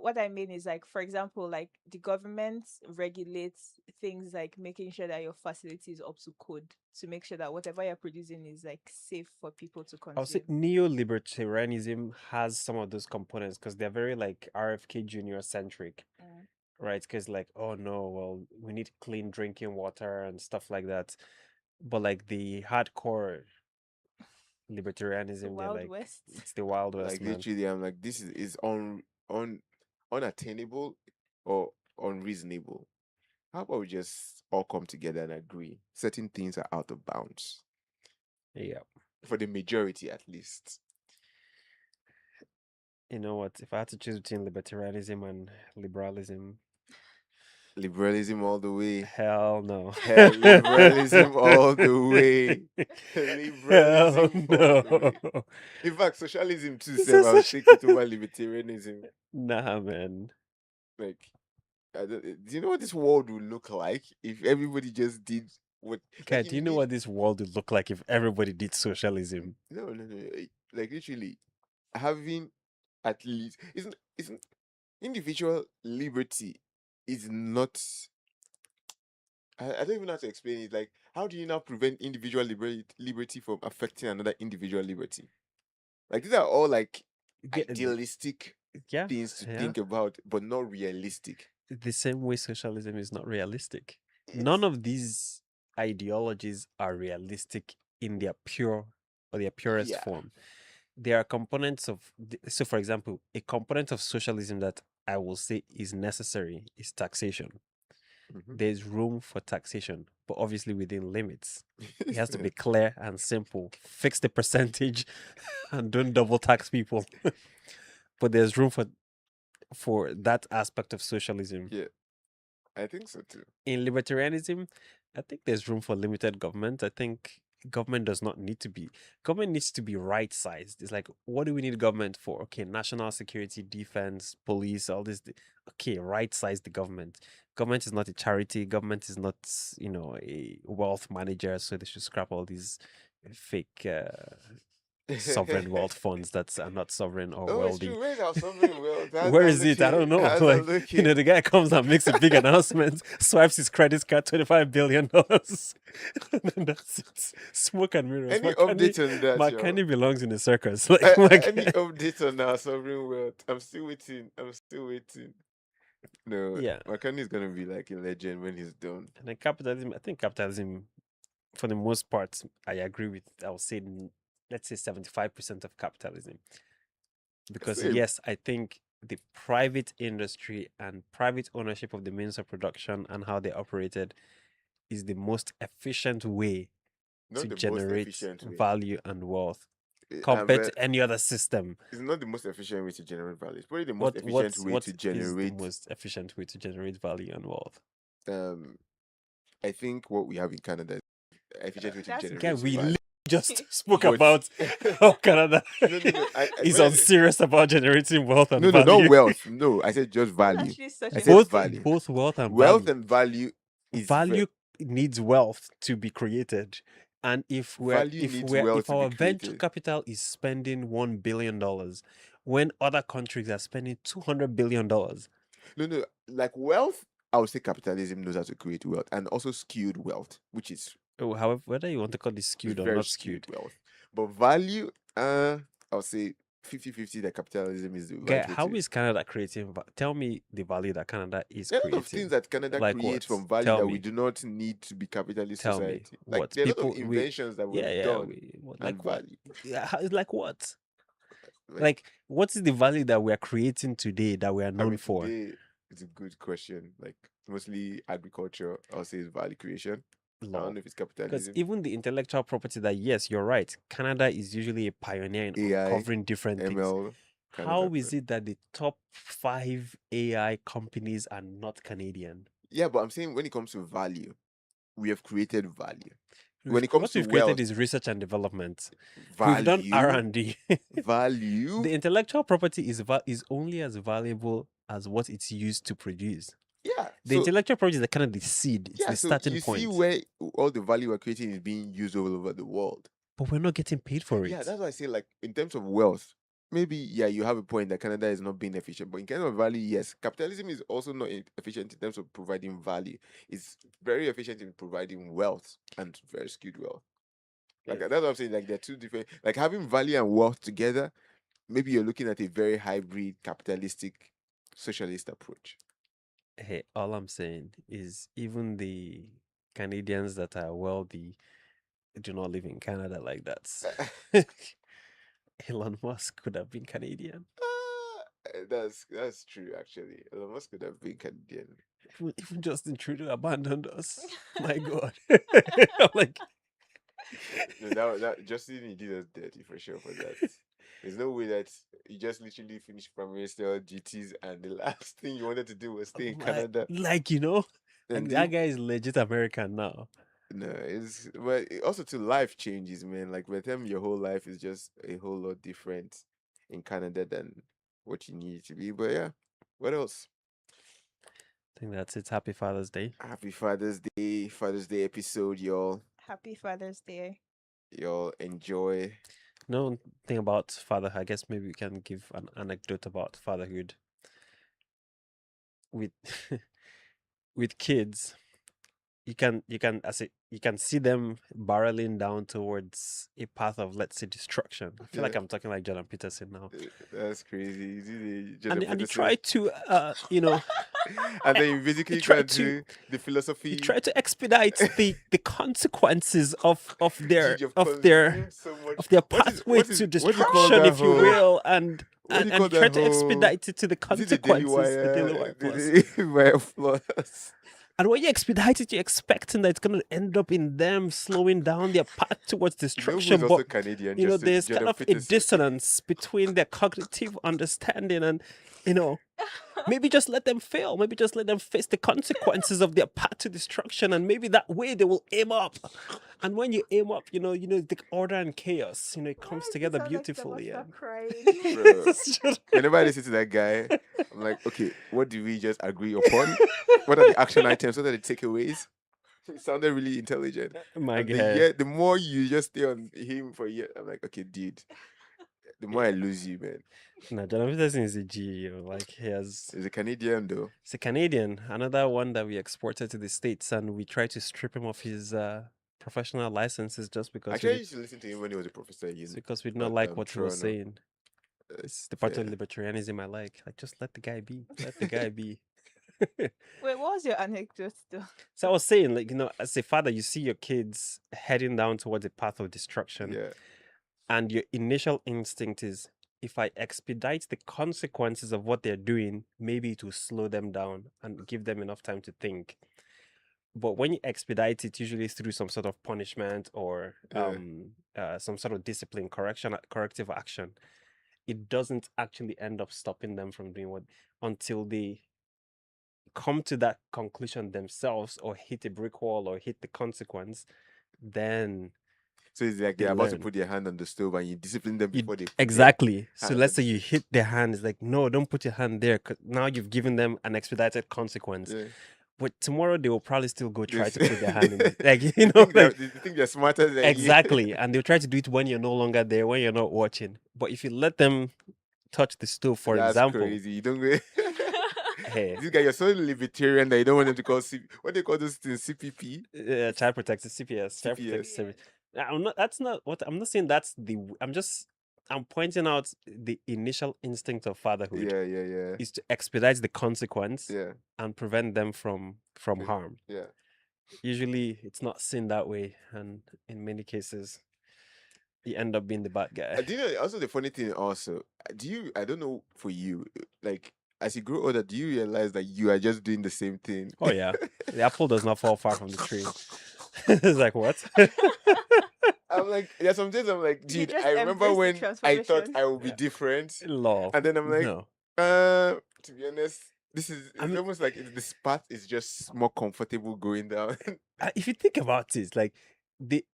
what I mean is like, for example, like the government regulates things like making sure that your facility is up to code to make sure that whatever you're producing is like safe for people to I'll say consume. neo-libertarianism has some of those components because they're very like RFK Jr. centric, Mm. right? Because like, oh no, well, we need clean drinking water and stuff like that. But like the hardcore The libertarianism, they're Wild like, West. it's the Wild West, Like man. literally, I'm like, this is unattainable or unreasonable. How about we just all come together and agree certain things are out of bounds Yeah. for the majority, at least. You know what? If I had to choose between libertarianism and liberalism, Liberalism all the way. hell no. Hell, liberalism all the way. Hell Liberalism all the way. no. In fact, socialism too, This Seb, is I'll such- take it over libertarianism. Nah, man. Like, do you know what this world would look like if everybody just did what? Guy, Like, do you know what this world would look like if everybody did socialism? No. Like literally, having at least isn't individual liberty is not. I don't even know how to explain it. Like, how do you now prevent individual liberty from affecting another individual liberty? Like, these are all like idealistic Yeah, things to yeah. think about, but not realistic. The same way socialism is not realistic. It's- None of these ideologies are realistic in their pure or their purest Yeah. form. There are components of so for example, a component of socialism that I will say is necessary is taxation. Mhm. There's room for taxation, but obviously within limits. It has to be clear and simple. Fix the percentage and don't double tax people. But there's room for that aspect of socialism. Yeah, I think so too. In libertarianism, I think there's room for limited government. I think government does not need to be government needs to be right sized. It's like, what do we need government for? Okay, national security, defense, police, all this. Okay, right size the government. Government is not a charity. Government is not, a wealth manager. So they should scrap all these fake sovereign wealth funds that are not sovereign or Oh, it's wealthy. true. Where's our sovereign wealth? How's Where that is it? I looking? don't know. How's that Like, looking? the guy comes and makes a big announcement, swipes his credit card, $25 billion. And then that's it. Smoke and mirrors. Any update on that, Mark yo? Carney belongs in a circus. Like, Any update on our sovereign wealth? I'm still waiting. No, Yeah. Makani is gonna be like a legend when he's done. And then capitalism, I think capitalism, for the most part, I agree with, I would say, let's say 75% of capitalism. Because Same. yes, I think the private industry and private ownership of the means of production and how they operated is the most efficient way Not to the most generate efficient way. value and wealth Eh, compared but to any other system. it's not the most efficient way to generate value. It's probably the most efficient way What to is generate. the most efficient way to generate value and wealth? I think what we have in Canada is efficient way to That's generate Guy, we value. just spoke But- about how Canada No, is when I- unserious about generating wealth and No, value. not wealth. No, I said just value. Actually such I a said both value. both wealth and Wealth value. and value is Value needs wealth to be created, And if Value needs wealth if to be our venture created. capital is spending $1 billion, when other countries are spending $200 billion, No, like wealth. I would say capitalism knows how to create wealth and also skewed wealth, which is however, whether you want to call this skewed or very not skewed skewed, wealth. But value, I would say 50-50 that capitalism is the guy, right way how to. is Canada creating? Tell me the value that Canada is There are a lot of things creating. that Canada Like creates what? from value Tell that we me. do not need to be capitalist Tell me society. Like what there are a lot of people we inventions that yeah we've yeah done like and what? value. Yeah, like what? Like Like what is the value that we are creating today that we are I known mean, for? today it's a good question. Like mostly agriculture, I'll say is value creation. I Law. don't know if it's Because capitalism, even the intellectual property that, yes, you're right, Canada is usually a pioneer in AI, uncovering different things. ML, How Canada. is it that the top 5 AI companies are not Canadian? Yeah, but I'm saying when it comes to value, we have created value. When it comes What to we've created wealth, is research and development. We've done value, R&D. value. The intellectual property is only as valuable as what it's used to produce. Yeah. The So intellectual property is the kind of the seed. It's yeah, the so starting you see point. where all the value we're creating is being used all over the world. But we're not getting paid for it. Yeah, that's why I say like in terms of wealth, maybe yeah, you have a point that Canada is not being efficient, but in terms of value, yes, capitalism is also not efficient in terms of providing value. It's very efficient in providing wealth and very skewed wealth. Like Yes. that's what I'm saying. Like they're two different. Like having value and wealth together, maybe you're looking at a very hybrid capitalistic socialist approach. Hey, all I'm saying is even the Canadians that are wealthy do not live in Canada like that. Elon Musk could have been Canadian. That's true actually. Elon Musk could have been Canadian. Even Justin Trudeau abandoned us. My God. I'm like, No, that Justin he did us dirty for sure for that. There's no way that you just literally finished primary still GTs and the last thing you wanted to do was stay in Canada. you know, And like that guy is legit American now. no, it's but also to life changes, man. Like by the time your whole life is just a whole lot different in Canada than what you need it to be. But yeah, what else? I think that's it. Happy Father's Day. Happy Father's Day episode, y'all. Happy Father's Day. Y'all enjoy. No thing about fatherhood. I guess maybe we can give an anecdote about fatherhood. With with kids, you can see them barreling down towards a path of, let's say, destruction. I feel like Yeah. I'm talking like Jordan Peterson now. That's crazy. You see the And Jordan you Peterson- try to and then you basically try try to- to the philosophy. you try to expedite the consequences of their Gee, you've of their consumed so much. of their What is- pathway what is- to what do you call destruction, that if you whole- will, and what do you call and try that to whole- expedite it to the Is it the Daily consequences. The Daily Wire? Wire Plus. The Daily Wire Plus. And when you expedite it, you're expecting that it's going to end up in them slowing down their path towards You know who's destruction. also But Canadian? you know, Justin- there's Jordan kind of a Peterson. dissonance between their cognitive understanding and, maybe just let them fail. Maybe just let them face the consequences of their path to destruction, and maybe that way they will aim up. And when you aim up, the order and chaos, it comes together beautifully. Stop and- crying. Bro. It's just- Whenever I listen to that guy, I'm like, okay, what do we just agree upon? What are the action items? What are the takeaways? He sounded really intelligent. My And God. the more you just stay on him for a year, I'm like, okay, dude. The more I lose you, man. Nah, Jonathan Peterson is a G. Like He's a Canadian, though. he's a Canadian, another one that we exported to the States, and we tried to strip him of his professional licenses just because Actually, I used to listen to him when he was a professor. it's because we did not at, like what he was Toronto. saying. It's the part of fair. libertarianism I like. Like, just let the guy be. Let the guy be. Wait, what was your anecdote though? So I was saying, like, as a father, you see your kids heading down towards a path of destruction, Yeah. and your initial instinct is, if I expedite the consequences of what they're doing, maybe it will slow them down and give them enough time to think. But when you expedite it, usually through some sort of punishment or Yeah. some sort of discipline, corrective action, it doesn't actually end up stopping them from doing what until they come to that conclusion themselves or hit a brick wall or hit the consequence. Then So it's like They they're about to learn. put their hand on the stove and you discipline them you- before they put exactly. So hand let's on say you hit their hand. It's like, no, don't put your hand there, 'cause now you've given them an expedited consequence. their- yeah. but tomorrow they will probably still go try This- to put their hand in it. Like, They think they're smarter than you. exactly. And they'll try to do it when you're no longer there, when you're not watching. But if you let them touch the stove, for That's example, crazy. You don't go. hey, This guy, you're so libertarian that you don't want them to call what they call those things, CPP. child protected CPS, child protected CPS. service. I'm not. That's not what I'm not saying. That's the. I'm pointing out the initial instinct of fatherhood Yeah. is to expedite the consequence Yeah. and prevent them from Yeah. harm. Yeah. Usually, it's not seen that way, and in many cases, you end up being the bad guy. Do you know also the funny thing also? I don't know for you, like as you grow older, do you realize that you are just doing the same thing? Oh yeah, the apple does not fall far from the tree. It's like what? I'm like, yeah, sometimes I'm like, You dude, just I remember embrace the when I thought transformation. I would be different. Law. And then I'm like, no. to be honest, it's I mean- almost like this path is just more comfortable going down. If you think about it, like the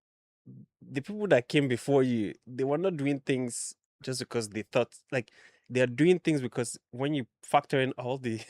people that came before you, they were not doing things just because they thought, like, they are doing things because when you factor in all the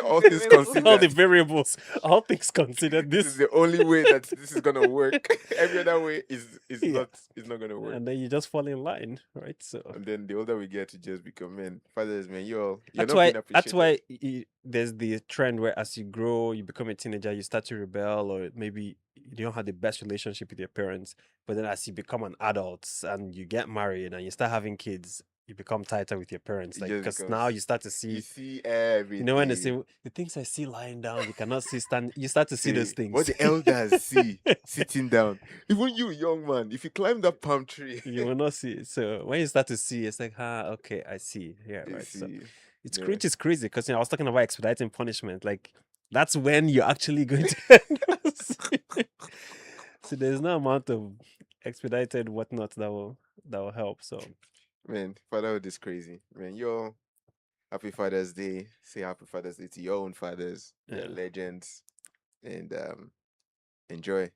All things All considered, all the variables, all things considered, this is this the only way that this is gonna work. Every other way is Yeah. not gonna work. and then you just fall in line, right? So And then the older we get, to just become men, fathers, man. You're that's not why being appreciated. there's the trend where as you grow, you become a teenager, you start to rebel, or maybe you don't have the best relationship with your parents. But then as you become an adult and you get married and you start having kids, you become tighter with your parents, It like just because becomes- now you start to You see, see everything. you know, when they say the things I see lying down, you cannot see stand. You start to see those Say, things. what the elders see sitting down. Even you, young man, if you climb that palm tree, You will not see it. So when you start to see, it's like, okay, I see. Yeah, you right. So see. it's Yeah. crazy because I was talking about expediting punishment. Like that's when you're actually going to end up seeing. So there's no amount of expedited whatnot that will help. So Man, fatherhood is crazy. Man, you're happy Father's Day. Say happy Father's Day to your own fathers. They're Yeah. legends. And enjoy.